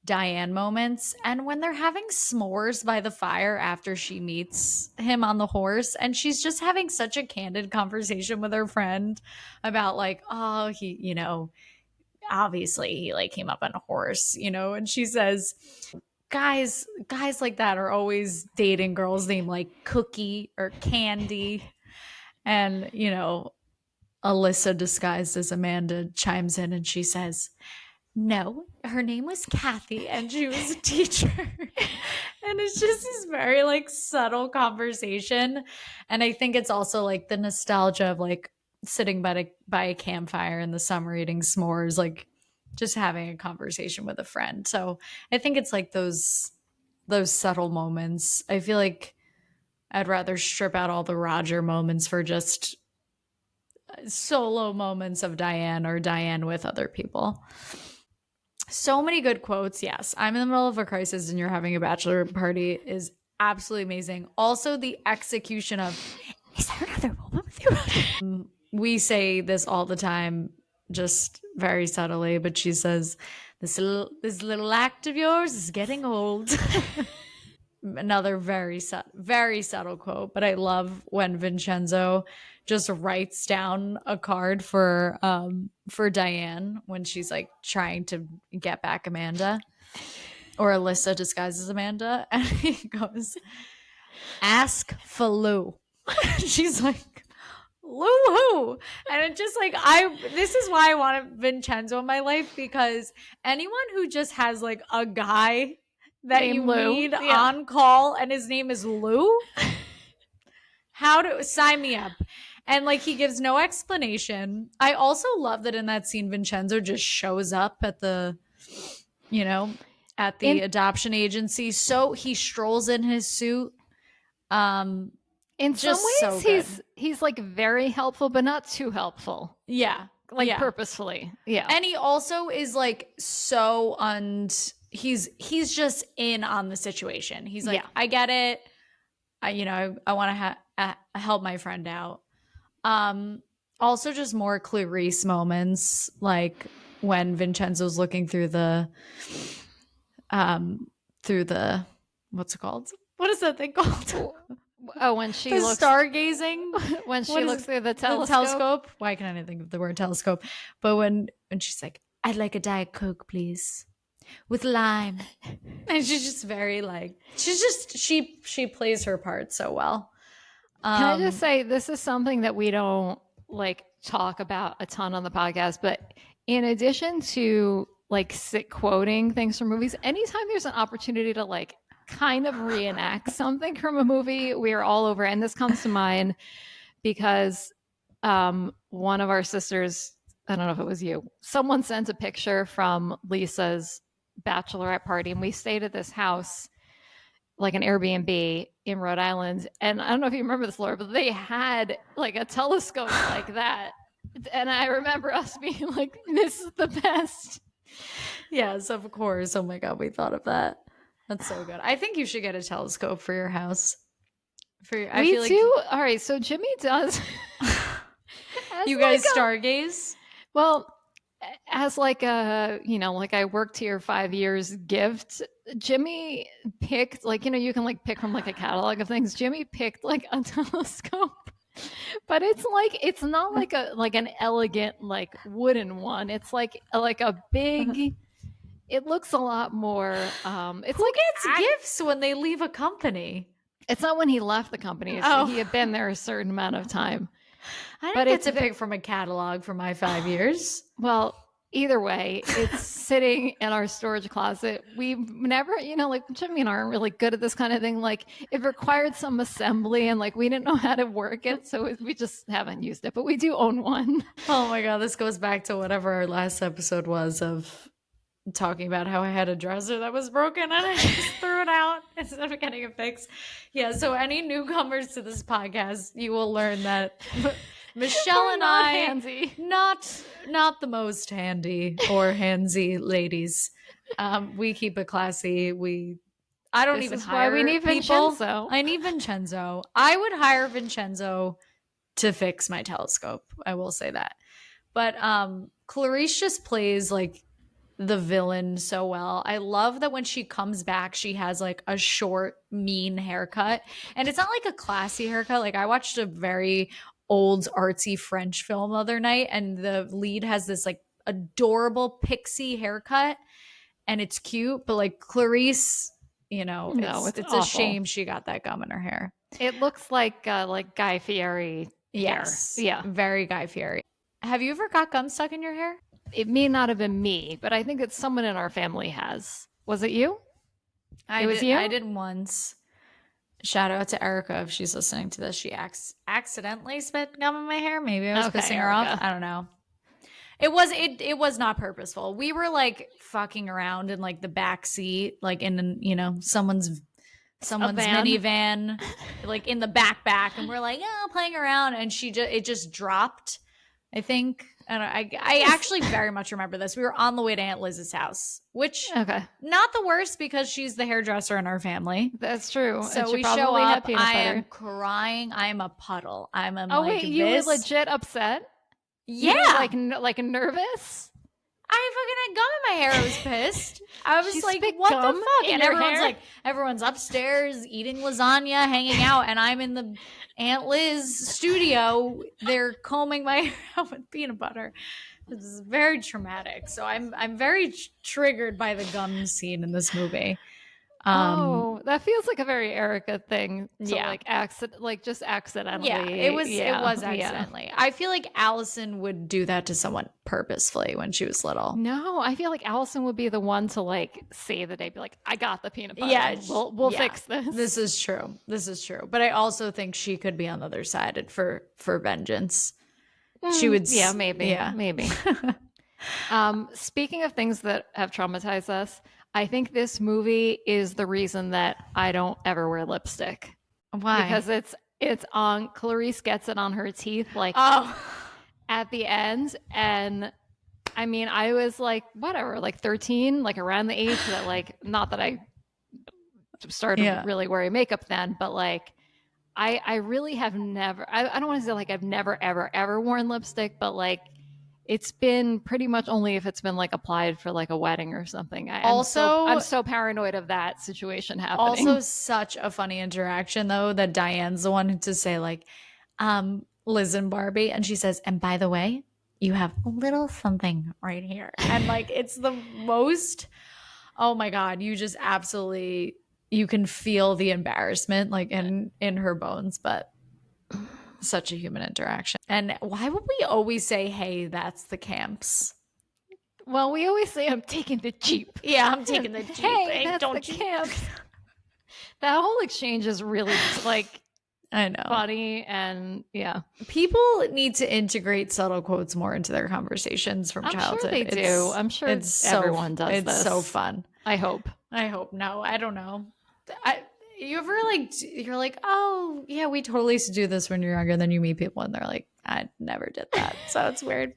Diane moments, and when they're having s'mores by the fire after she meets him on the horse, and she's just having such a candid conversation with her friend about like, oh, he, obviously he like came up on a horse, and she says, guys like that are always dating girls named like Cookie or Candy. And Alyssa, disguised as Amanda, chimes in and she says, "No, her name was Kathy and she was a teacher." And it's just this very like subtle conversation. And I think it's also like the nostalgia of like sitting by a campfire in the summer eating s'mores, like just having a conversation with a friend. So I think it's like those subtle moments. I feel like I'd rather strip out all the Roger moments for just solo moments of Diane or Diane with other people. So many good quotes. Yes, "I'm in the middle of a crisis and you're having a bachelor party" is absolutely amazing. Also, the execution of, "Is there another woman with you?" We say this all the time, just very subtly, but she says, this little act of yours is getting old." Another very subtle quote, but I love when Vincenzo just writes down a card for Diane when she's like trying to get back Amanda, or Alyssa disguises Amanda, and he goes, "Ask for Lou." She's like, "Lou who?" And it's just like, this is why I want Vincenzo in my life, because anyone who just has like a guy that you need on call and his name is Lou, sign me up. And like, he gives no explanation. I also love that in that scene Vincenzo just shows up at the adoption agency. So he strolls in his suit. In some ways he's like very helpful, but not too helpful. Yeah. Like purposefully. Yeah. And he also is like so he's just in on the situation. He's like, I get it. I want to help my friend out. Also, just more Clarice moments, like when Vincenzo's looking um, through the, what's it called? What is that thing called? Oh, when she The looks stargazing. when she What is looks it? through the The telescope. Why can I not think of the word telescope? But when she's like, "I'd like a Diet Coke, please, with lime," and she's just very like, she plays her part so well. Can I just say this is something that we don't like talk about a ton on the podcast, but in addition to like sit quoting things from movies, anytime there's an opportunity to like kind of reenact something from a movie, we are all over. And this comes to mind because one of our sisters, I don't know if it was you, someone sent a picture from Lisa's bachelorette party, and we stayed at this house, like an Airbnb in Rhode Island. And I don't know if you remember this, Laura, but they had like a telescope like that. And I remember us being like, this is the best. Yes, of course. Oh my God, we thought of that. That's so good. I think you should get a telescope for your house. I feel do. All right, so Jimmy does. You guys stargaze? Well, as like a, like I worked here 5 years gift, Jimmy picked, like, you can like pick from like a catalog of things. Jimmy picked like a telescope. But it's not like an elegant like wooden one. It's like a big. It looks a lot more. It's Who gets gifts when they leave a company? It's not when he left the company. He had been there a certain amount of time. I didn't get to pick from a catalog for my 5 years. Well, either way, it's sitting in our storage closet. We've never, like Jimmy and I aren't really good at this kind of thing. Like it required some assembly and like we didn't know how to work it. So we just haven't used it, but we do own one. Oh my God. This goes back to whatever our last episode was of talking about how I had a dresser that was broken and I just threw it out instead of getting it fixed. Yeah. So any newcomers to this podcast, you will learn that Michelle and I, handsy. not the most handy or handsy ladies. We keep it classy. I don't even hire why we need people. Vincenzo. I need Vincenzo. I would hire Vincenzo to fix my telescope. I will say that. But Clarice just plays like the villain so well. I love that when she comes back, she has like a short, mean haircut. And it's not like a classy haircut. Like I watched a very old artsy French film the other night and the lead has this like adorable pixie haircut and it's cute, but like Clarice, it's a shame she got that gum in her hair. It looks like Guy Fieri. Yes. Hair. Yeah. Very Guy Fieri. Have you ever got gum stuck in your hair? It may not have been me, but I think that someone in our family has. Was it you? It was you? I did once. Shout out to Erica if she's listening to this. She accidentally spit gum in my hair. Maybe I was pissing her off. I don't know. It was not purposeful. We were like fucking around in like the back seat, like in someone's minivan, like in the back, and we're like playing around, and it just dropped. I think. And I actually very much remember this. We were on the way to Aunt Liz's house, which not the worst because she's the hairdresser in our family. That's true. So we show up. I am crying. I am a puddle. You were legit upset? Yeah, like nervous. I fucking had gum in my hair. I was pissed. I was like, what the fuck? And everyone's upstairs eating lasagna, hanging out, and I'm in the Aunt Liz studio. They're combing my hair out with peanut butter. This is very traumatic. So I'm very triggered by the gum scene in this movie. That feels like a very Erica thing. Just accidentally. Yeah, it was accidentally. I feel like Allison would do that to someone purposefully when she was little. No, I feel like Allison would be the one to like save the day, be like, I got the peanut butter. Yeah, we'll fix this. This is true. But I also think she could be on the other side for vengeance. She would. Yeah, maybe. Yeah, maybe. Speaking of things that have traumatized us, I think this movie is the reason that I don't ever wear lipstick. Why? Because it's on, Clarice gets it on her teeth at the end. And I mean, I was like, whatever, like 13, like around the age that like, not that I started really wearing makeup then, but like I really have never, I don't want to say like I've never, ever, ever worn lipstick, but like it's been pretty much only if it's been like applied for like a wedding or something. I'm so paranoid of that situation Also happening. such a funny interaction though that Diane's the one to say like, Liz and Barbie, and she says, and by the way, you have a little something right here. And like it's the most, oh my God, you just absolutely, you can feel the embarrassment like in her bones, but such a human interaction. And why would we always say, hey, that's the camps? Well, we always say I'm taking the Jeep. Yeah, I'm taking the Jeep. Hey, that's the camps. That whole exchange is really like, I know, funny. And yeah, people need to integrate subtle quotes more into their conversations from childhood. I'm sure they do. I'm sure everyone does it's this. So fun. I hope. No, I don't know. You ever like, you're like, oh yeah, we totally used to do this when you're younger. Then you meet people and they're like, I never did that. So it's weird.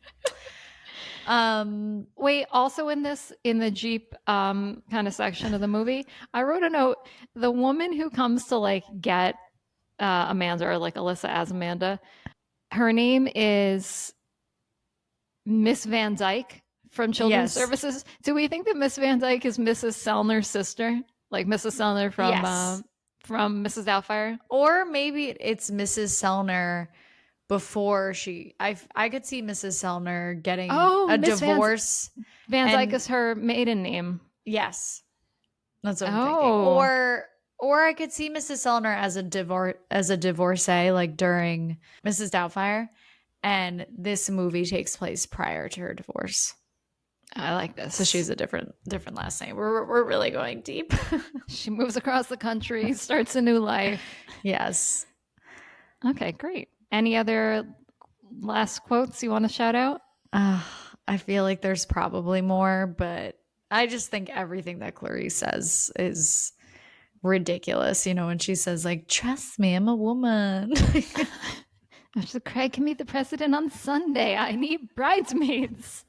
Wait, also in the Jeep kind of section of the movie, I wrote a note. The woman who comes to like get Amanda, or like Alyssa as Amanda, her name is Miss Van Dyke from Children's Services. Do we think that Miss Van Dyke is Mrs. Sellner's sister? Like Mrs. Sellner from Mrs. Doubtfire? Or maybe it's Mrs. Sellner before I could see Mrs. Sellner getting a divorce. Van Dyke is her maiden name. Yes. That's what I'm thinking. Or I could see Mrs. Sellner as a divorcee, like during Mrs. Doubtfire, and this movie takes place prior to her divorce. I like this. So she's a different last name. We're really going deep. She moves across the country, starts a new life. Yes. Okay, great. Any other last quotes you want to shout out? I feel like there's probably more, but I just think everything that Clarice says is ridiculous. You know, when she says like, trust me, I'm a woman. Craig can meet the president on Sunday. I need bridesmaids.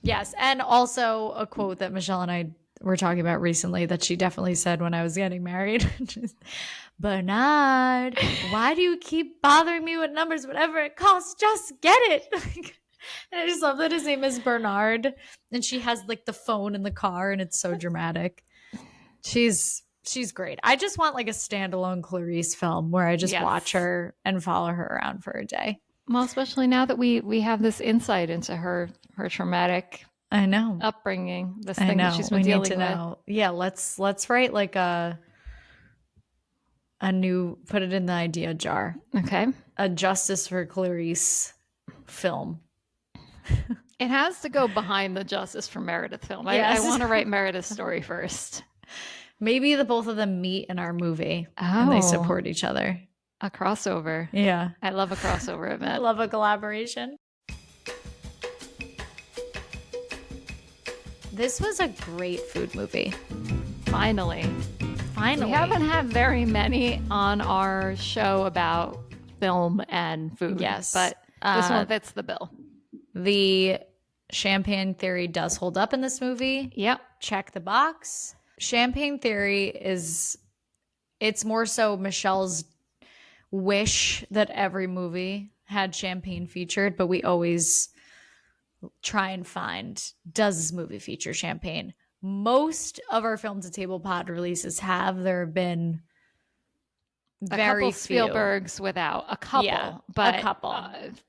Yes. And also a quote that Michelle and I were talking about recently that she definitely said when I was getting married. Bernard, why do you keep bothering me with numbers? Whatever it costs, just get it. And I just love that his name is Bernard. And she has like the phone in the car and it's so dramatic. She's great. I just want like a standalone Clarice film where I just watch her and follow her around for a day. Well, especially now that we have this insight into her traumatic upbringing, this thing that she's been dealing with. Know. Yeah, let's write like a new, put it in the idea jar. Okay. A Justice for Clarice film. It has to go behind the Justice for Meredith film. Yes. I want to write Meredith's story first. Maybe the both of them meet in our movie and they support each other. A crossover. Yeah. I love a crossover event. I love a collaboration. This was a great food movie. Finally. We haven't had very many on our show about film and food. Yes. But this one fits the bill. The Champagne Theory does hold up in this movie. Yep. Check the box. Champagne Theory it's more so Michelle's wish that every movie had champagne featured, but we always try and find, does this movie feature champagne? Most of our Film to Table pod releases have. There have been very few. Spielbergs without. A couple. But a couple.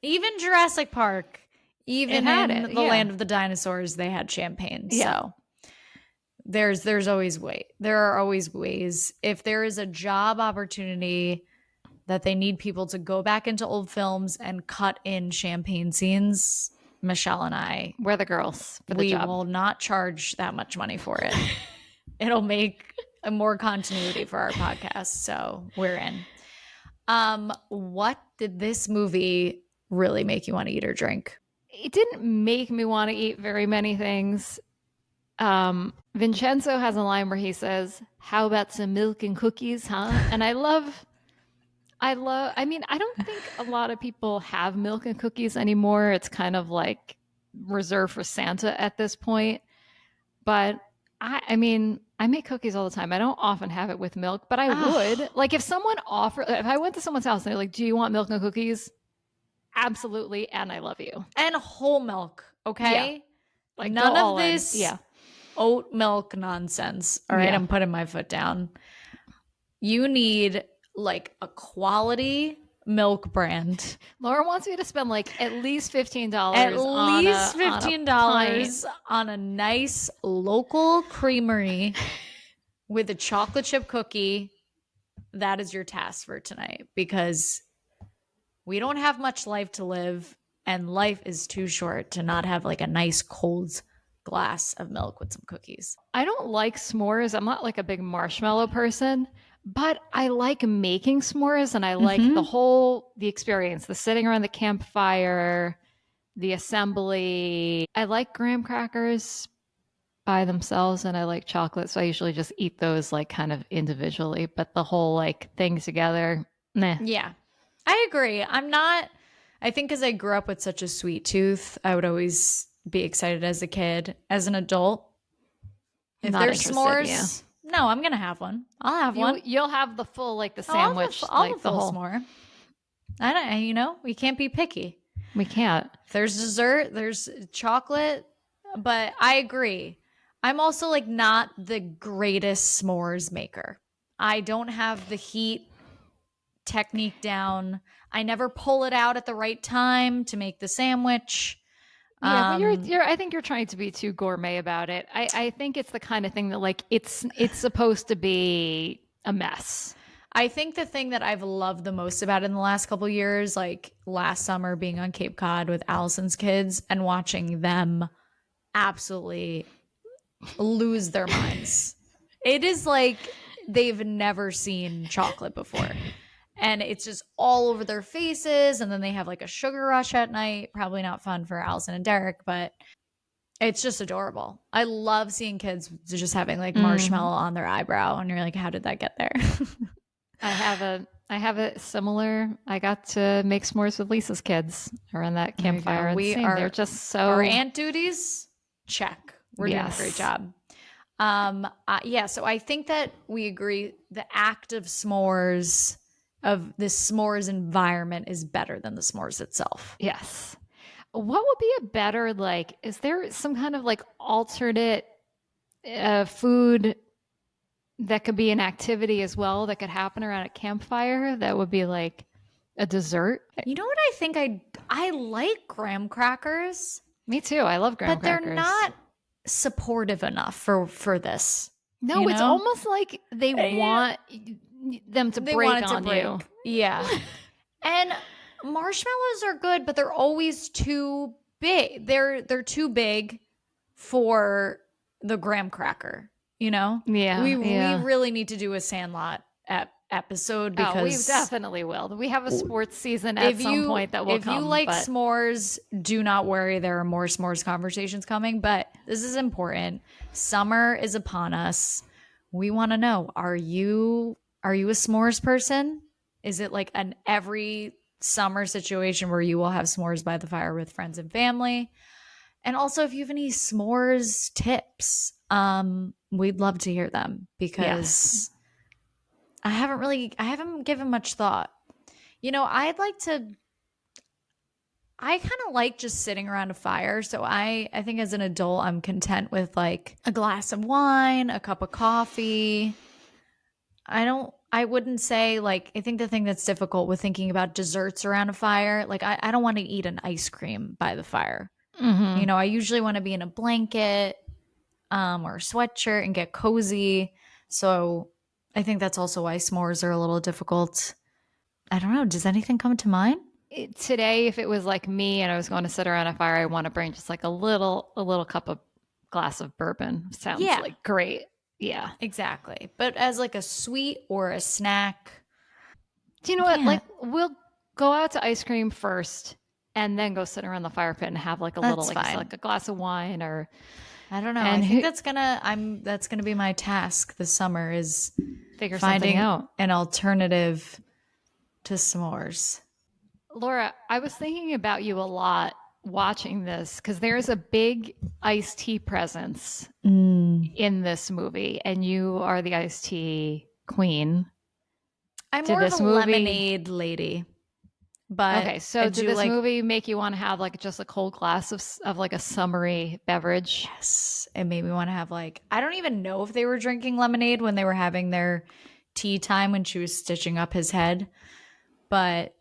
Even Jurassic Park, even in The Land of the Dinosaurs, they had champagne. Yeah. So there are always ways. If there is a job opportunity that they need people to go back into old films and cut in champagne scenes, Michelle and I, we're the girls for the job. We will not charge that much money for it. It'll make a more continuity for our podcast, so we're in. What did this movie really make you want to eat or drink? It didn't make me want to eat very many things. Vincenzo has a line where he says, "How about some milk and cookies, huh?" And I mean, I don't think a lot of people have milk and cookies anymore. It's kind of like reserved for Santa at this point. But I mean, I make cookies all the time. I don't often have it with milk, but I would. Oh, Like if I went to someone's house and they're like, "Do you want milk and cookies?" Absolutely, and I love you. and whole milk, Yeah, okay? like go None of all in. this Yeah, oat milk nonsense. All right, yeah. I'm putting my foot down. You need like a quality milk brand. Laura wants me to spend like at least At $15 on least a pint. $15 on a nice local creamery with a chocolate chip cookie. That is your task for tonight because we don't have much life to live and life is too short to not have like a nice cold glass of milk with some cookies. I don't like s'mores. I'm not like a big marshmallow person, but I like making s'mores and I like Mm-hmm. the experience, the sitting around the campfire, the assembly. I like graham crackers by themselves and I like chocolate, so I usually just eat those like kind of individually, but the whole like thing together, nah. Yeah, I agree. I think because I grew up with such a sweet tooth, I would always be excited as a kid. As an adult, if Not there's interested, yeah. s'mores, no, I'm going to have one. I'll have one. You'll have the full like the I'll sandwich, have a like the full whole. s'more. I don't, we can't be picky. We can't. If there's dessert, there's chocolate, but I agree. I'm also like not the greatest s'mores maker. I don't have the heat technique down. I never pull it out at the right time to make the sandwich. Yeah, but you're I think you're trying to be too gourmet about it. I think it's the kind of thing that like it's supposed to be a mess. I think the thing that I've loved the most about it in the last couple years, like last summer being on Cape Cod with Allison's kids and watching them absolutely lose their minds. It is like they've never seen chocolate before. And it's just all over their faces. And then they have like a sugar rush at night. Probably not fun for Allison and Derek, but it's just adorable. I love seeing kids just having like marshmallow on their eyebrow. And you're like, how did that get there? I have a similar. I got to make s'mores with Lisa's kids around that campfire. They're just so our aunt duties. Check. We're doing a great job. Yeah. So I think that we agree. The act of s'mores, of this s'mores environment, is better than the s'mores itself. Yes. What would be a better like? Is there some kind of like alternate food that could be an activity as well that could happen around a campfire that would be like a dessert? You know what I think? I like graham crackers. Me too. I love graham crackers. But they're not supportive enough for this. No, it's almost like they want them to break on you. Yeah. And marshmallows are good, but they're always too big. They're too big for the graham cracker, you know? Yeah. We really need to do a Sandlot episode because we definitely will. We have a sports season at some point that will come. If you like s'mores, do not worry. There are more s'mores conversations coming, but this is important. Summer is upon us. We want to know, are you a s'mores person? Is it like an every summer situation where you will have s'mores by the fire with friends and family? And also if you have any s'mores tips, we'd love to hear them because I haven't given much thought. You know, I kind of like just sitting around a fire. So I think as an adult, I'm content with like a glass of wine, a cup of coffee. I wouldn't say like, I think the thing that's difficult with thinking about desserts around a fire, like I don't want to eat an ice cream by the fire. Mm-hmm. You know, I usually want to be in a blanket or a sweatshirt and get cozy. So I think that's also why s'mores are a little difficult. I don't know. Does anything come to mind? Today, if it was like me and I was going to sit around a fire, I want to bring just like a little cup of glass of bourbon. Sounds like great. Yeah, exactly. But as like a sweet or a snack. Do you know what? Like we'll go out to ice cream first and then go sit around the fire pit and have like a little like a glass of wine or I don't know. And I think that's gonna be my task this summer is figure finding something out. An alternative to s'mores. Laura, I was thinking about you a lot watching this because there's a big iced tea presence in this movie, and you are the iced tea queen. I'm Did more of this a movie- lemonade lady. But Okay, so I did do this like, movie make you want to have like just a cold glass of like a summery beverage? yes, it made me want to have like, I don't even know if they were drinking lemonade when they were having their tea time when she was stitching up his head, but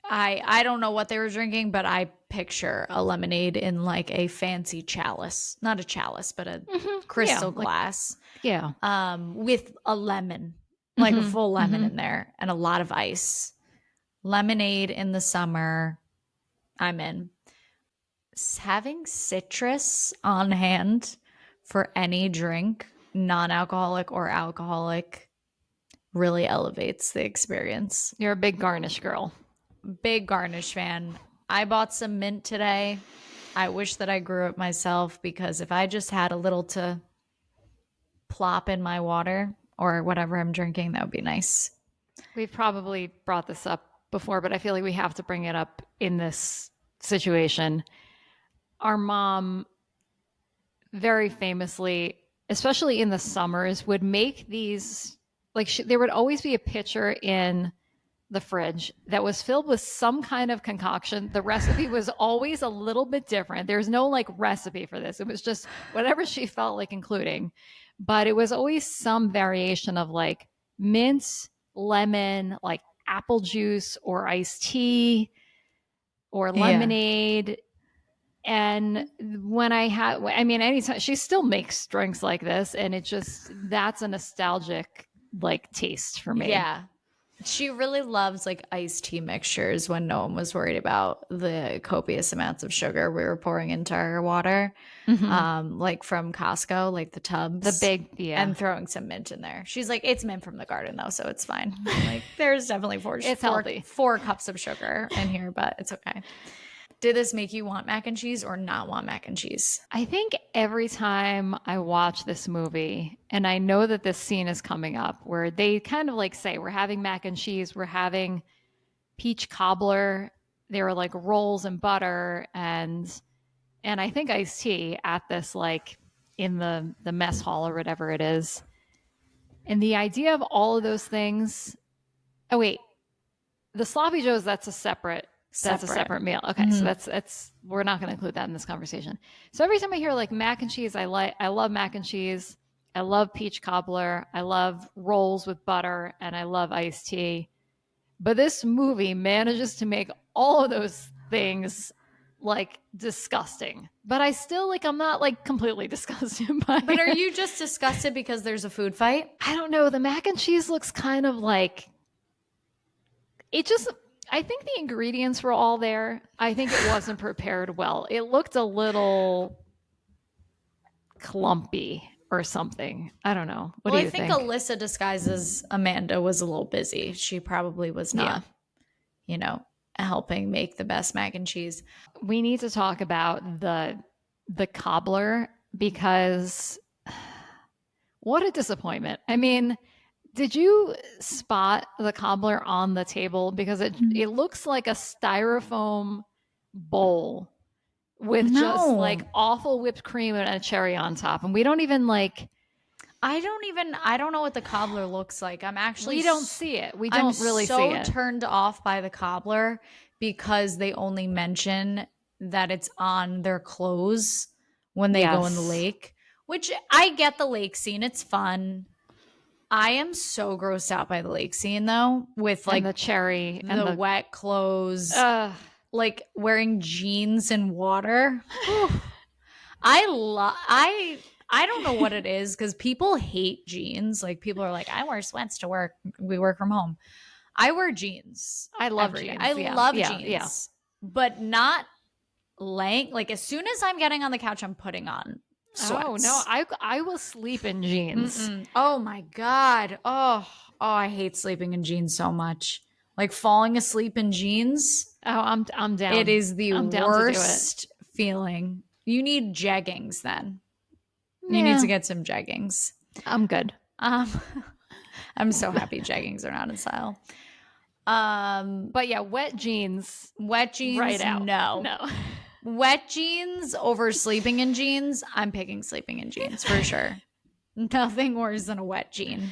I don't know what they were drinking, but I picture a lemonade in like a fancy chalice, not a chalice, but a crystal glass, Yeah. with a lemon, like a full lemon mhm. in there and a lot of ice. Lemonade in the summer, I'm in. Having citrus on hand for any drink, non-alcoholic or alcoholic, really elevates the experience. You're a big garnish girl. Big garnish fan. I bought some mint today. I wish that I grew it myself because if I just had a little to plop in my water or whatever I'm drinking, that would be nice. We've probably brought this up before, but I feel like we have to bring it up in this situation. Our mom very famously, especially in the summers, would make these like there would always be a pitcher in the fridge that was filled with some kind of concoction. The recipe was always a little bit different. There's no like recipe for this. It was just whatever she felt like including. But it was always some variation of like mint, lemon, like apple juice or iced tea or lemonade. And when I mean, anytime she still makes drinks like this, and that's a nostalgic like taste for me. Yeah. She really loves like iced tea mixtures when no one was worried about the copious amounts of sugar we were pouring into our water. Like from Costco, like the tubs. The big, yeah. And throwing some mint in there. She's like, it's mint from the garden though, so it's fine. Like there's definitely four cups of sugar in here, but it's okay. Did this make you want mac and cheese or not want mac and cheese? I think every time I watch this movie, and I know that this scene is coming up where they kind of like say, we're having mac and cheese, we're having peach cobbler, there are like rolls and butter and I think iced tea at this like in the mess hall or whatever it is. And the idea of all of those things. Oh wait, the sloppy joes, that's a separate meal. Okay, so that's we're not going to include that in this conversation. So every time I hear like mac and cheese, I love mac and cheese. I love peach cobbler. I love rolls with butter, and I love iced tea. But this movie manages to make all of those things like disgusting. But I still like I'm not like completely disgusted by it. But are you just disgusted because there's a food fight? I don't know. The mac and cheese looks kind of like it just I think the ingredients were all there. I think it wasn't prepared well. It looked a little clumpy or something. I don't know. What do you think? I think Alyssa disguises Amanda was a little busy. She probably was not, helping make the best mac and cheese. We need to talk about the cobbler because what a disappointment. I mean, did you spot the cobbler on the table? Because it looks like a styrofoam bowl with just like awful whipped cream and a cherry on top. And we don't even like. I don't know what the cobbler looks like. We don't see it. We don't really see it. I'm so turned off by the cobbler because they only mention that it's on their clothes when they go in the lake, which I get the lake scene. It's fun. I am so grossed out by the lake scene though, with like and the cherry and the wet clothes, like wearing jeans in water. I don't know what it is because people hate jeans. Like people are like, I wear sweats to work. We work from home. I wear jeans. I love jeans. I love jeans, but not like as soon as I'm getting on the couch, I'm putting on sweats. Oh no, I will sleep in jeans. Oh my God. Oh, I hate sleeping in jeans so much. Like falling asleep in jeans. Oh, I'm down. It is the worst feeling. You need jeggings then. You need to get some jeggings. I'm good. I'm so happy jeggings are not in style. But yeah, wet jeans. Wet jeans, Right out. no. Wet jeans over sleeping in jeans. I'm picking sleeping in jeans for sure. Nothing worse than a wet jean.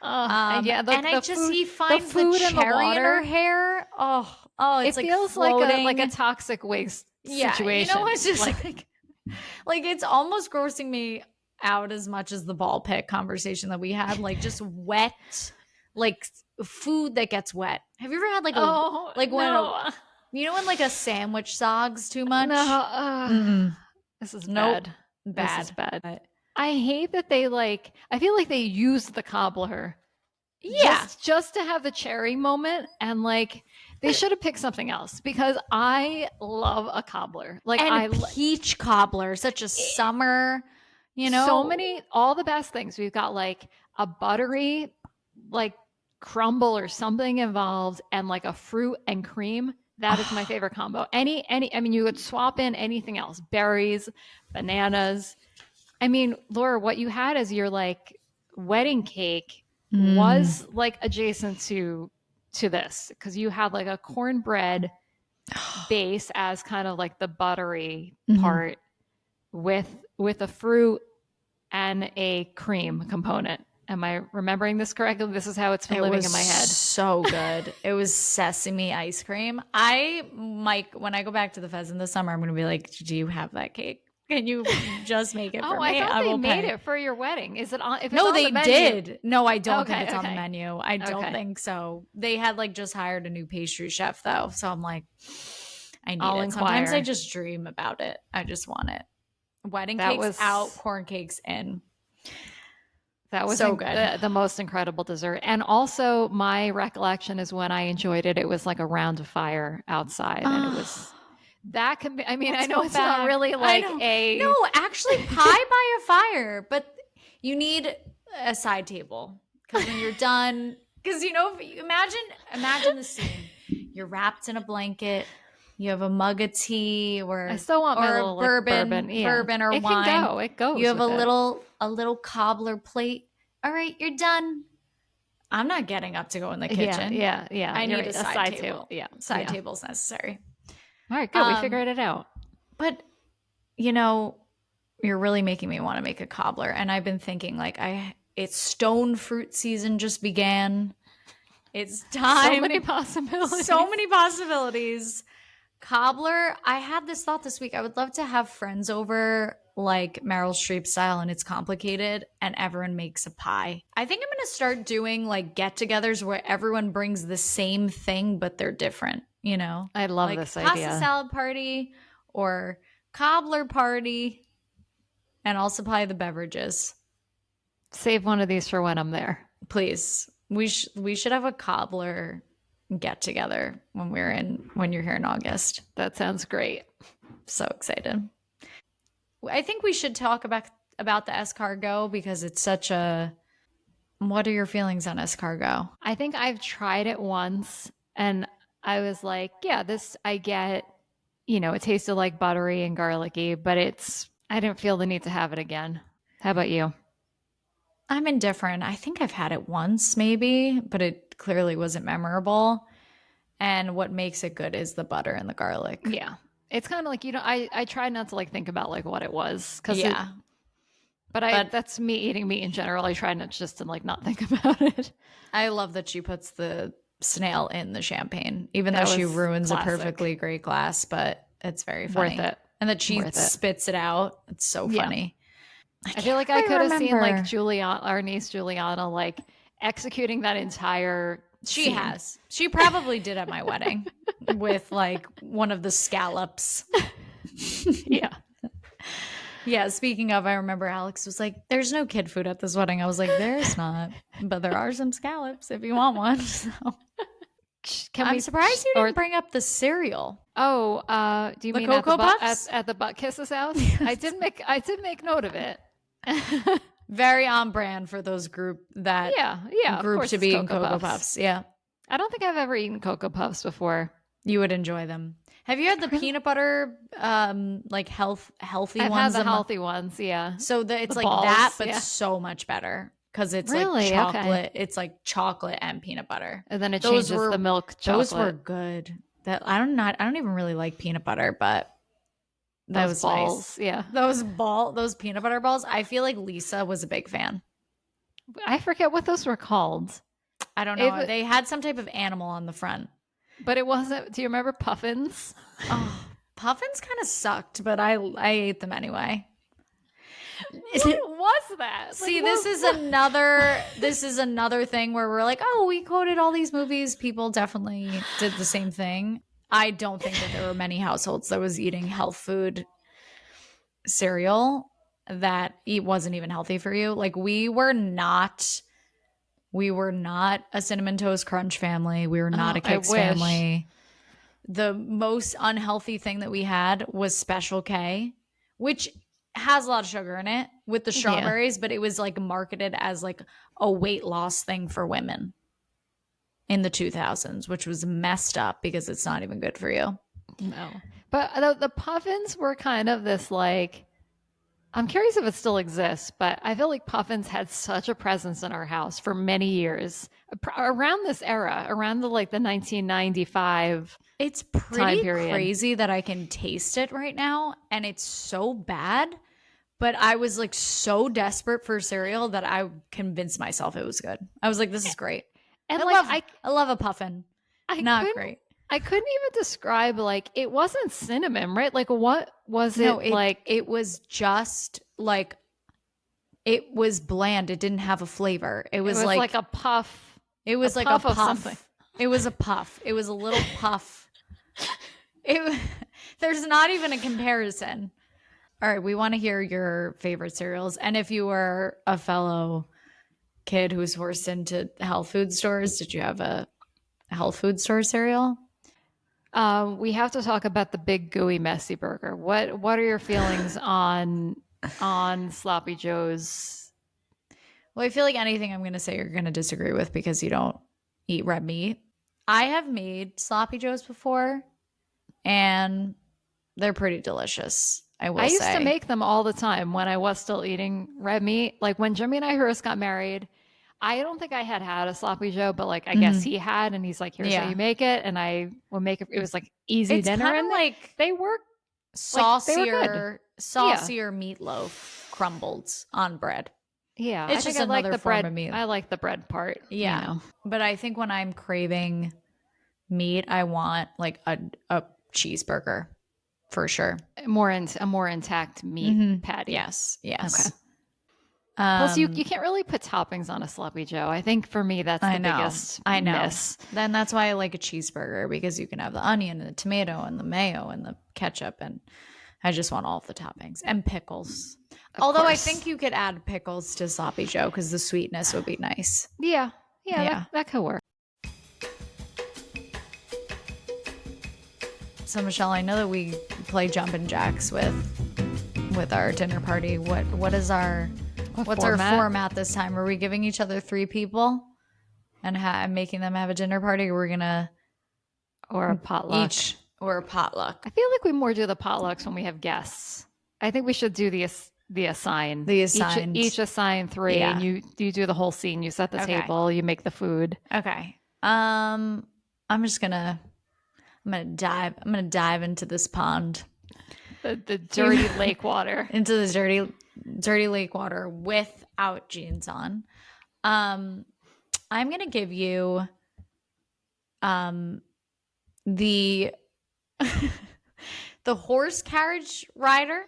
And yeah, he finds the cherry in her hair. Oh, it's it like feels floating. like a toxic waste situation. You know, it's just like it's almost grossing me out as much as the ball pick conversation that we had. Like just wet, like food that gets wet. Have you ever had when like a sandwich sogs too much? No, this is bad. Bad. This is bad. I hate that they I feel like they use the cobbler. Yeah. Just to have the cherry moment, and they should have picked something else, because I love a cobbler. Peach cobbler, such a summer, all the best things. We've got a buttery crumble or something involved, and a fruit and cream. That is my favorite combo. I mean, you could swap in anything else, berries, bananas. I mean, Laura, what you had as your wedding cake was adjacent to this, because you had a cornbread base as kind of the buttery part with a fruit and a cream component. Am I remembering this correctly? This is how it's been living in my head. So good. It was sesame ice cream. When I go back to the Pheasant this summer, I'm going to be like, do you have that cake? Can you just make it for me? I thought they made it for your wedding. Is it on? No, they did. No, I don't think it's on the menu. I don't think so. They had just hired a new pastry chef though. So I'm like, I need it. Sometimes I just dream about it. I just want it. Wedding cakes out, corn cakes in. That was so good. The most incredible dessert. And also my recollection is when I enjoyed it, it was around a fire outside. And it was, that can be, I mean, I know it's not really No, actually pie by a fire, but you need a side table. Because when you're done, because imagine the scene. You're wrapped in a blanket. You have a mug of tea, or I still want my little bourbon or it wine. Can go. It goes. You have a little cobbler plate. All right, you're done. I'm not getting up to go in the kitchen. Yeah. I need a side table. Yeah, side table's necessary. All right, good. We figured it out. But you're really making me want to make a cobbler, and I've been thinking it's stone fruit season just began. It's time. So many possibilities. Cobbler, I had this thought this week. I would love to have friends over Meryl Streep style, and it's complicated, and everyone makes a pie. I think I'm going to start doing get-togethers where everyone brings the same thing, but they're different, I love this idea. Pasta salad party or cobbler party, and I'll supply the beverages. Save one of these for when I'm there. Please. We should have a cobbler get together when you're here in August. That sounds great. So excited. I think we should talk about the escargot, because it's such a, what are your feelings on escargot? I think I've tried it once and I was like, yeah, this I get, it tasted like buttery and garlicky, but I didn't feel the need to have it again. How about you? I'm indifferent. I think I've had it once maybe, but it clearly wasn't memorable. And what makes it good is the butter and the garlic. Yeah. It's kind of I try not to think about what it was. But that's me eating meat in general. I try not to not think about it. I love that she puts the snail in the champagne, even though she ruins a perfectly great glass, but it's very funny. Worth it. And that she spits it out. It's so funny. Yeah. I feel like I could have seen Juliana, our niece Juliana, executing that entire She has. She probably did at my wedding with one of the scallops. Yeah. Yeah, speaking of, I remember Alex was like, there's no kid food at this wedding. I was like, there's not. But there are some scallops if you want one. So. I'm surprised you didn't bring up the cereal. Oh, do you mean Cocoa Puffs? At the Buttkiss house? I did make note of it. Very on brand for those group to be in Cocoa Puffs. Yeah. I don't think I've ever eaten Cocoa Puffs before. You would enjoy them. Have you had the peanut butter healthy ones? I've had the healthy ones, yeah. So it's the like balls, that, but so much better. because it's Really? like chocolate. Okay. It's like chocolate and peanut butter. And then it Those changes the milk those were chocolate. good. That I don't even really like peanut butter, but that Those was nice. balls. Yeah. Those peanut butter balls. I feel like Lisa was a big fan. I forget what those were called. I don't know. They had some type of animal on the front. But it wasn't. Do you remember puffins? Oh, puffins kind of sucked, but I ate them anyway. What was that? See, this is another thing where we're like, oh, we quoted all these movies. People definitely did the same thing. I don't think that there were many households that was eating health food cereal that wasn't even healthy for you. Like we were not a Cinnamon Toast Crunch family. We were not a Kix family. The most unhealthy thing that we had was Special K, which has a lot of sugar in it with the strawberries, but it was like marketed as like a weight loss thing for women in the 2000s, which was messed up because it's not even good for you. No. But the puffins were kind of this like, I'm curious if it still exists, but I feel like puffins had such a presence in our house for many years around this era, around the 1995. It's pretty crazy that I can taste it right now, and it's so bad. But I was like so desperate for cereal that I convinced myself it was good. I was like, this is great. And I love a puffin. Not great. I couldn't even describe, like, it wasn't cinnamon, right? Like, what was it like? It was just like, it was bland. It didn't have a flavor. It was like a puff. It was like a puff. Something. It was a puff. It was a little puff. There's not even a comparison. All right, we want to hear your favorite cereals. And if you were a fellow kid who was forced into health food stores, did you have a health food store cereal? We have to talk about the big gooey messy burger. What are your feelings on Sloppy Joe's? Well, I feel like anything I'm going to say you're going to disagree with because you don't eat red meat. I have made Sloppy Joe's before, and they're pretty delicious. I used to make them all the time when I was still eating red meat. Like when Jimmy and I first got married, I don't think I had a Sloppy Joe, but like I guess he had, and he's like, "Here's how you make it," and I would make it. It was like easy dinner, and like they were saucier meatloaf crumbled on bread. Yeah, it's just another form of meat. I like the bread part. Yeah, you know. But I think when I'm craving meat, I want like a cheeseburger for sure. A more intact meat patty. Yes. Okay. Plus, you can't really put toppings on a Sloppy Joe. I think for me, that's the biggest miss. Then that's why I like a cheeseburger, because you can have the onion and the tomato and the mayo and the ketchup, and I just want all of the toppings and pickles. Although I think you could add pickles to Sloppy Joe because the sweetness would be nice. Yeah. That could work. So Michelle, I know that we play jumpin' jacks with our dinner party. What's our format this time? Are we giving each other 3 people and making them have a dinner party, or we're gonna or a potluck or a potluck? I feel like we more do the potlucks when we have guests. I think we should do the assign. The assigned. Each assign 3, and you do the whole scene. You set the table. You make the food. Okay. I'm gonna dive into this pond. The dirty lake water. Into the dirty lake water without jeans on. I'm gonna give you the the horse carriage rider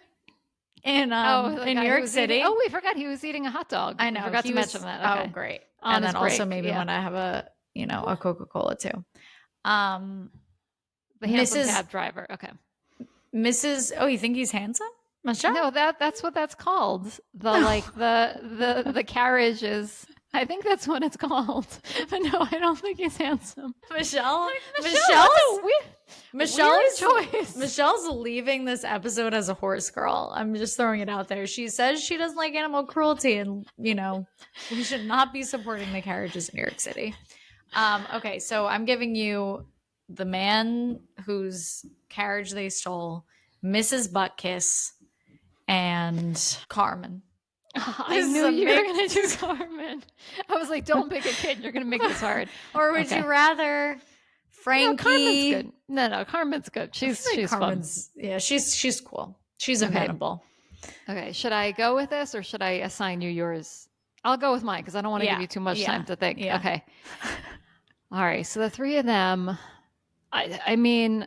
in New York City. We forgot he was eating a hot dog. I know. We forgot to mention that. Okay. Oh, great. And then also maybe when I have a Coca-Cola too. The handsome cab driver. Okay. Mrs. Oh, you think he's handsome? Michelle? No, that's what that's called. The carriage is. I think that's what it's called. But no, I don't think he's handsome. Michelle's leaving this episode as a horse girl. I'm just throwing it out there. She says she doesn't like animal cruelty, and we should not be supporting the carriages in New York City. Okay, so I'm giving you the man whose carriage they stole, Mrs. Buttkiss, and Carmen. I This is knew a you were going to do mix. Carmen. I was like, don't pick a kid. You're going to make this hard. Or would Okay. you rather No, Frankie? Carmen's good. No, Carmen's good. I feel like She's fun. Carmen's she's cool. She's Okay. amenable. Okay. Should I go with this or should I assign you yours? I'll go with mine because I don't want to give you too much time to think. Yeah. Okay. All right. So the three of them, I mean,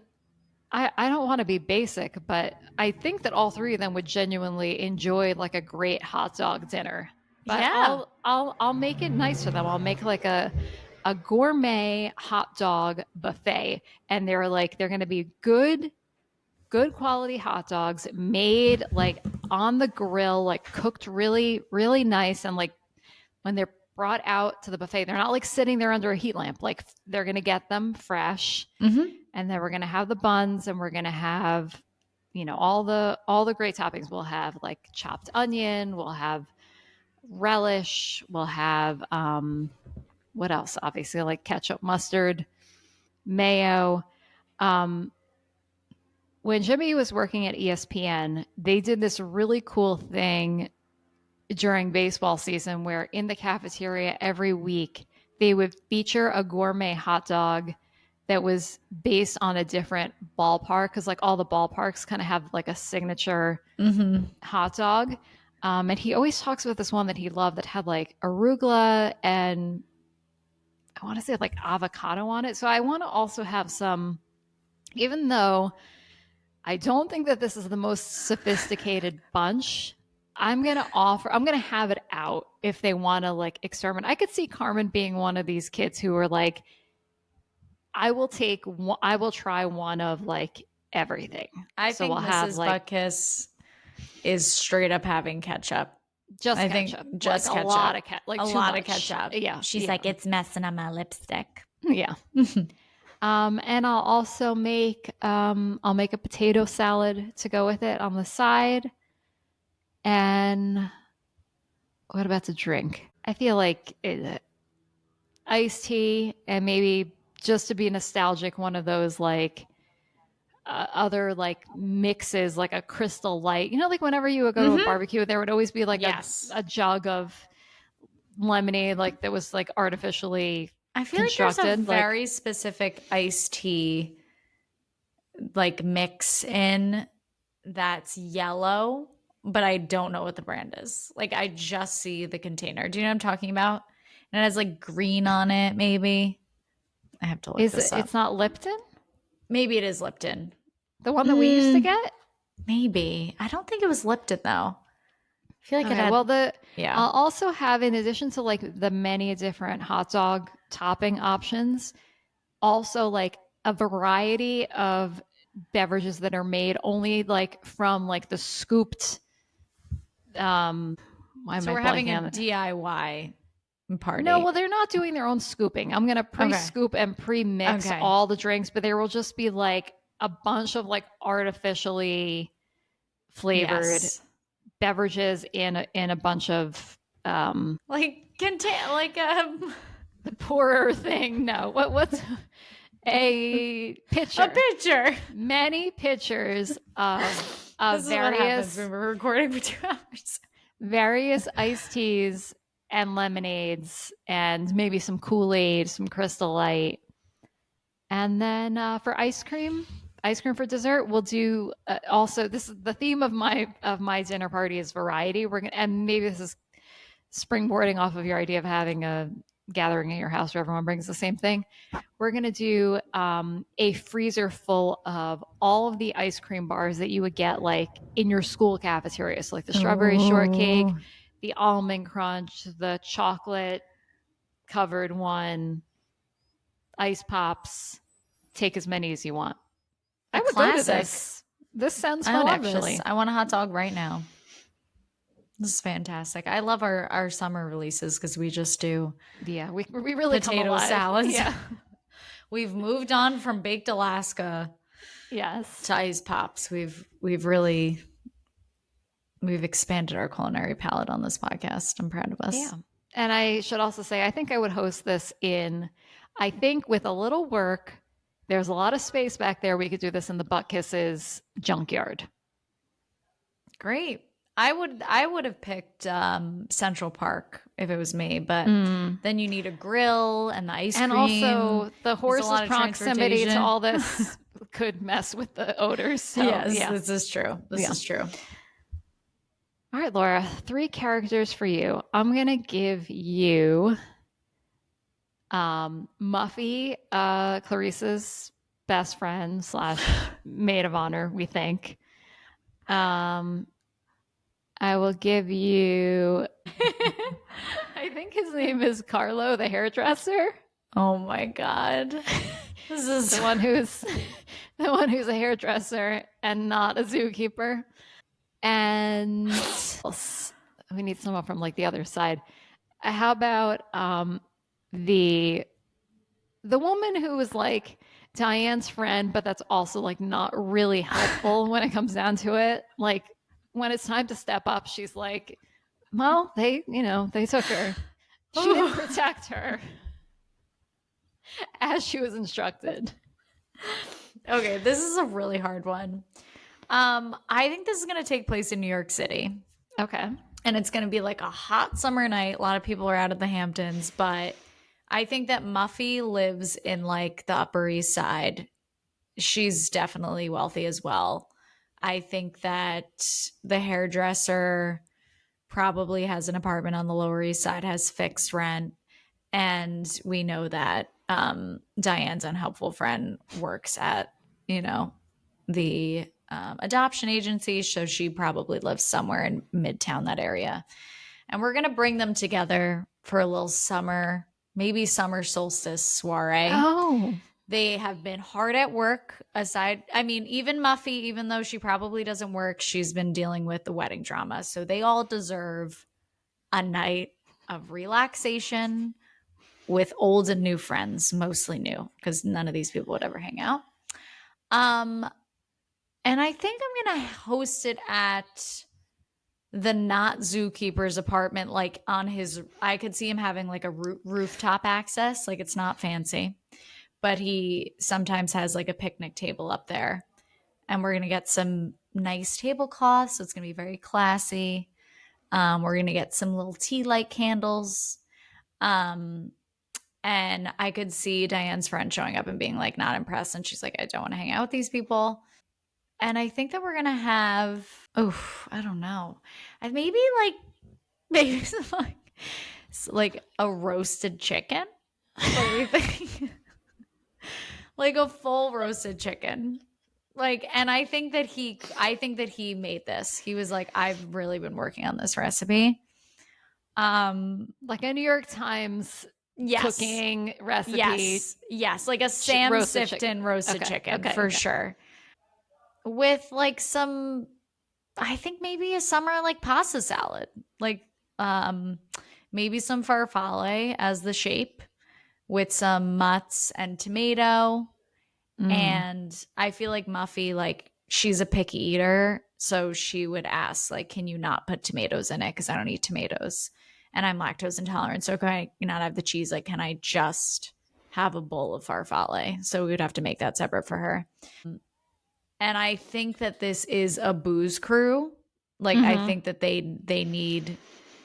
I don't want to be basic, but I think that all three of them would genuinely enjoy like a great hot dog dinner. But Yeah. I'll make it nice for them. I'll make like a gourmet hot dog buffet, and they're going to be good quality hot dogs made like on the grill, like cooked really really nice, and like when they're brought out to the buffet, they're not like sitting there under a heat lamp. Like they're going to get them fresh. Mm-hmm. And then we're going to have the buns, and we're going to have, all the great toppings. We'll have like chopped onion, we'll have relish, we'll have what else? Obviously, like ketchup, mustard, mayo. Um, when Jimmy was working at ESPN, they did this really cool thing during baseball season where in the cafeteria every week they would feature a gourmet hot dog that was based on a different ballpark, because like all the ballparks kind of have like a signature hot dog. And he always talks about this one that he loved that had like arugula and I want to say like avocado on it. So I want to also have some, even though I don't think that this is the most sophisticated bunch, I'm going to have it out if they want to like experiment. I could see Carmen being one of these kids who are like, I will try one of like everything. I So think we'll have Mrs. like Buttkiss is straight up having ketchup. just I ketchup. think just like ketchup. A lot of ketchup. Like a too lot much. of ketchup. Yeah. She's like, it's messing up my lipstick. Yeah. And I'll also make I'll make a potato salad to go with it on the side. And what about the drink? I feel like iced tea, and maybe just to be nostalgic, one of those like other like mixes, like a Crystal Light. Like whenever you would go to a barbecue, there would always be like a jug of lemonade, like that was like artificially I feel like there's a very specific iced tea like mix in that's yellow, but I don't know what the brand is. Like I just see the container. Do you know what I'm talking about? And it has like green on it, maybe. I have to look this up. It's not Lipton? Maybe it is Lipton. The one that we used to get? Maybe. I don't think it was Lipton though. I feel like it had. Well, I'll also have, in addition to like the many different hot dog topping options, also like a variety of beverages that are made only like from like the scooped. So we're having a DIY party. No, well, they're not doing their own scooping. I'm gonna pre-scoop and pre-mix all the drinks, but there will just be like a bunch of like artificially flavored beverages in a bunch of the poorer thing. No, what's a pitcher? A pitcher. Many pitchers of this is various. What happens when we're recording for 2 hours. Various iced teas and lemonades, and maybe some Kool-Aid, some Crystal Light, and then for ice cream for dessert, we'll do also. This is the theme of my dinner party is variety. And maybe this is springboarding off of your idea of having a gathering at your house where everyone brings the same thing. We're going to do a freezer full of all of the ice cream bars that you would get like in your school cafeteria. So like the strawberry shortcake, the almond crunch, the chocolate covered one, ice pops. Take as many as you want. I would go to this. This sounds fun, actually. I want a hot dog right now. This is fantastic. I love our summer releases because we just do we really potato salads. Yeah. We've moved on from baked Alaska to ice pops. We've expanded our culinary palette on this podcast. I'm proud of us. Yeah. And I should also say, I think I would host this I think with a little work, there's a lot of space back there. We could do this in the Buttkiss' junkyard. Great. I would have picked Central Park if it was me, but Mm. then you need a grill and the ice And cream. also the There's a horse's lot of proximity to transportation. all this could mess with the odors. So Yes, yeah. this is true. This Yeah. is true. All right, Laura, 3 characters for you. I'm gonna give you Muffy, Clarissa's best friend slash maid of honor, we think. Um, I will give you. I think his name is Carlo, the hairdresser. Oh my god. This is the one who's a hairdresser and not a zookeeper. And we need someone from like the other side. How about the woman who was like Diane's friend, but that's also like not really helpful when it comes down to it. Like when it's time to step up, she's like, well, they took her. She didn't protect her as she was instructed. Okay, this is a really hard one. I think this is going to take place in New York City. Okay. And it's going to be like a hot summer night. A lot of people are out of the Hamptons, but I think that Muffy lives in like the Upper East Side. She's definitely wealthy as well. I think that the hairdresser probably has an apartment on the Lower East Side, has fixed rent. And we know that Diane's unhelpful friend works at, the adoption agency. So she probably lives somewhere in Midtown, that area. And we're going to bring them together for a little summer, maybe summer solstice soiree. Oh. They have been hard at work even Muffy, even though she probably doesn't work, she's been dealing with the wedding drama. So they all deserve a night of relaxation with old and new friends, mostly new, because none of these people would ever hang out. And I think I'm going to host it at the not zookeeper's apartment, like I could see him having like a rooftop access. Like it's not fancy, but he sometimes has like a picnic table up there. And we're going to get some nice tablecloths. So it's going to be very classy. We're going to get some little tea light candles. And I could see Diane's friend showing up and being like not impressed. And she's like, I don't want to hang out with these people. And I think that we're going to have, I don't know. Maybe some like a roasted chicken. What do we think? Like a full roasted chicken. Like, and I think that he made this. He was like, I've really been working on this recipe. Like a New York Times cooking recipe. Yes. Like a Sam Sifton roasted chicken for sure. With like some, I think maybe a summer like pasta salad, like maybe some farfalle as the shape with some mutts and tomato. And I feel like Muffy, like she's a picky eater. So she would ask like, can you not put tomatoes in it? Cause I don't eat tomatoes and I'm lactose intolerant. So can I not have the cheese? Like, can I just have a bowl of farfalle? So we would have to make that separate for her. And I think that this is a booze crew. Like I think that they need,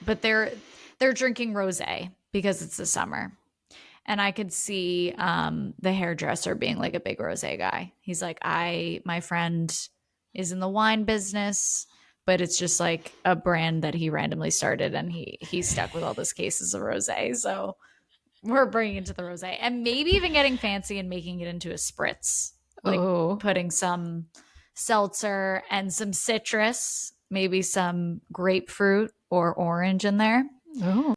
but they're drinking rosé because it's the summer. And I could see the hairdresser being like a big rosé guy. He's like, my friend is in the wine business, but it's just like a brand that he randomly started, and he's stuck with all those cases of rosé. So we're bringing it to the rosé, and maybe even getting fancy and making it into a spritz. Like putting some seltzer and some citrus, maybe some grapefruit or orange in there. Oh.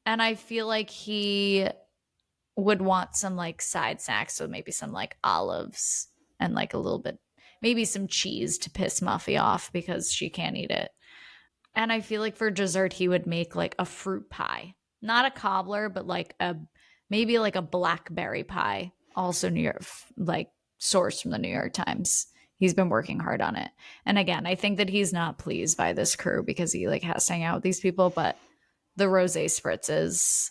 And I feel like he would want some like side snacks. So maybe some like olives and like a little bit, maybe some cheese to piss Muffy off because she can't eat it. And I feel like for dessert, he would make like a fruit pie, not a cobbler, but like maybe like a blackberry pie. Also New York, like sourced from the New York Times. He's been working hard on it. And again, I think that he's not pleased by this crew because he like has to hang out with these people, but the rosé spritzes,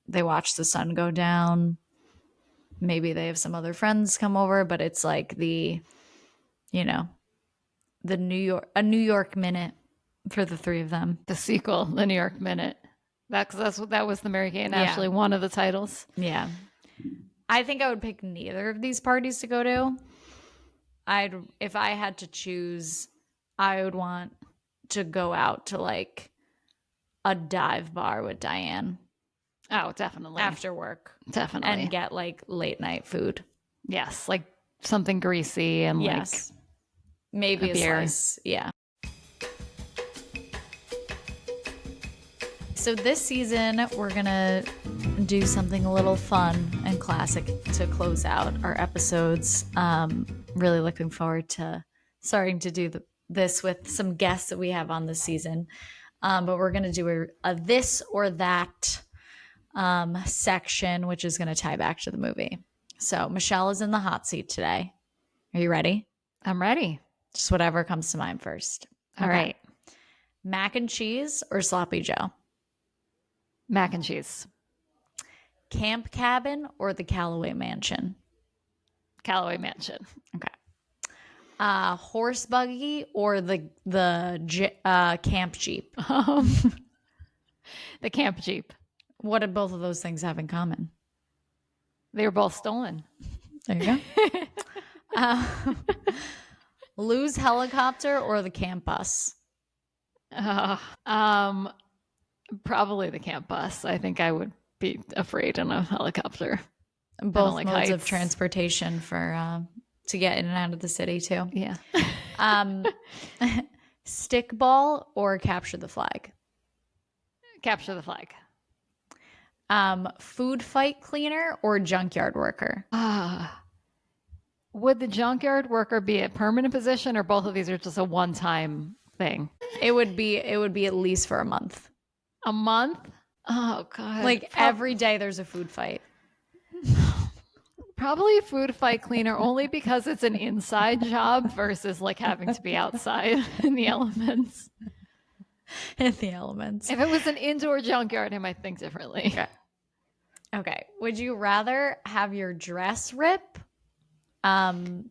they watch the sun go down. Maybe they have some other friends come over, but it's like a New York minute for the three of them. The sequel, The New York Minute. That was the Mary-Kate and Ashley, one of the titles. Yeah. I think I would pick neither of these parties to go to. If I had to choose, I would want to go out to like a dive bar with Diane. Oh, definitely. After work. Definitely. And get like late night food. Yes, like something greasy and like maybe a beer. Slice. Yeah. So this season, we're going to do something a little fun and classic to close out our episodes. Really looking forward to starting to do this with some guests that we have on this season. But we're going to do a this or that section, which is going to tie back to the movie. So Michelle is in the hot seat today. Are you ready? I'm ready. Just whatever comes to mind first. All right. Mac and cheese or sloppy Joe? Mac and cheese. Camp cabin or the Callaway Mansion? Callaway Mansion. Okay. Horse buggy or the camp jeep? The camp jeep. What did both of those things have in common? They were both stolen. There you go. Lou's helicopter or the camp bus? Probably the camp bus. I think I would be afraid in a helicopter. Both like modes heights. of transportation for to get in and out of the city too. Yeah. Stickball or capture the flag? Capture the flag. Food fight cleaner or junkyard worker? Would the junkyard worker be a permanent position, or both of these are just a one-time thing? It would be at least for a month. A month? Oh God! Like every day there's a food fight. Probably food fight cleaner, only because it's an inside job versus like having to be outside in the elements. In the elements. If it was an indoor junkyard, I might think differently. Okay. Would you rather have your dress rip in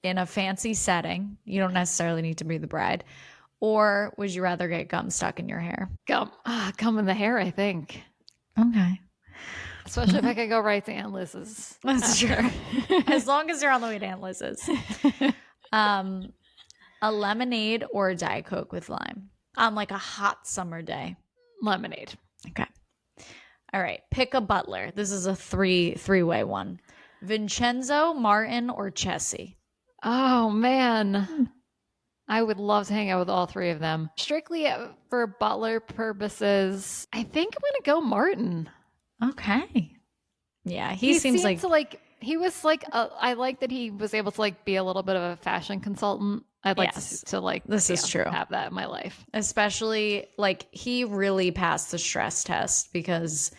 a fancy setting? You don't necessarily need to be the bride. Or would you rather get gum stuck in your hair? Gum in the hair, I think. Okay. Especially if I could go right to Aunt Liz's. That's true. As long as you're on the way to Aunt Liz's. A lemonade or a Diet Coke with lime on like a hot summer day? Lemonade. Okay. All right. Pick a butler. This is a three-way one. Vincenzo, Martin, or Chessie? Oh, man. I would love to hang out with all three of them. Strictly for butler purposes, I think I'm going to go Martin. Okay. Yeah, he seems like he was like I like that he was able to like be a little bit of a fashion consultant. I'd like to like this is true. Have that in my life. Especially like he really passed the stress test because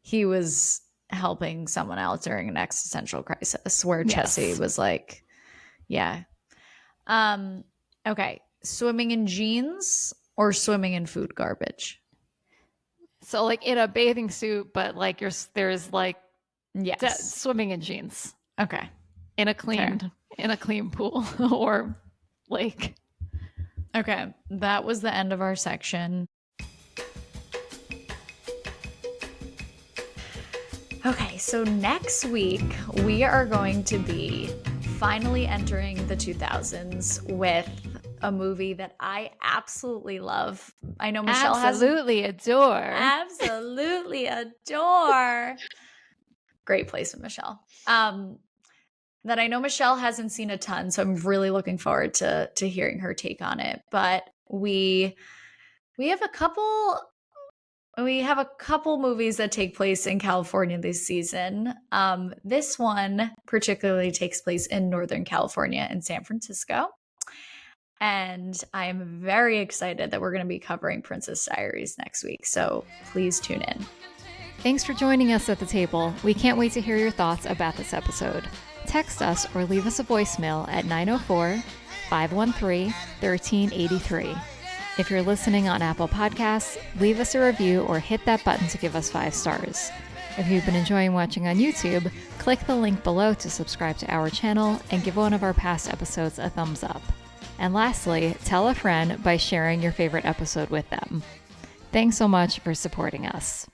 he was helping someone out during an existential crisis where Chessie was like, yeah. Okay. Swimming in jeans or swimming in food garbage? So like in a bathing suit, but like there's like swimming in jeans. Okay. In a clean pool or lake. Okay. That was the end of our section. Okay, so next week we are going to be finally entering the 2000s with a movie that I absolutely love. I know Michelle absolutely adore. Great place with Michelle. That I know Michelle hasn't seen a ton, so I'm really looking forward to hearing her take on it. But we have a couple movies that take place in California this season. This one particularly takes place in Northern California in San Francisco. And I am very excited that we're going to be covering Princess Diaries next week. So please tune in. Thanks for joining us at the table. We can't wait to hear your thoughts about this episode. Text us or leave us a voicemail at 904-513-1383. If you're listening on Apple Podcasts, leave us a review or hit that button to give us 5 stars. If you've been enjoying watching on YouTube, click the link below to subscribe to our channel and give one of our past episodes a thumbs up. And lastly, tell a friend by sharing your favorite episode with them. Thanks so much for supporting us.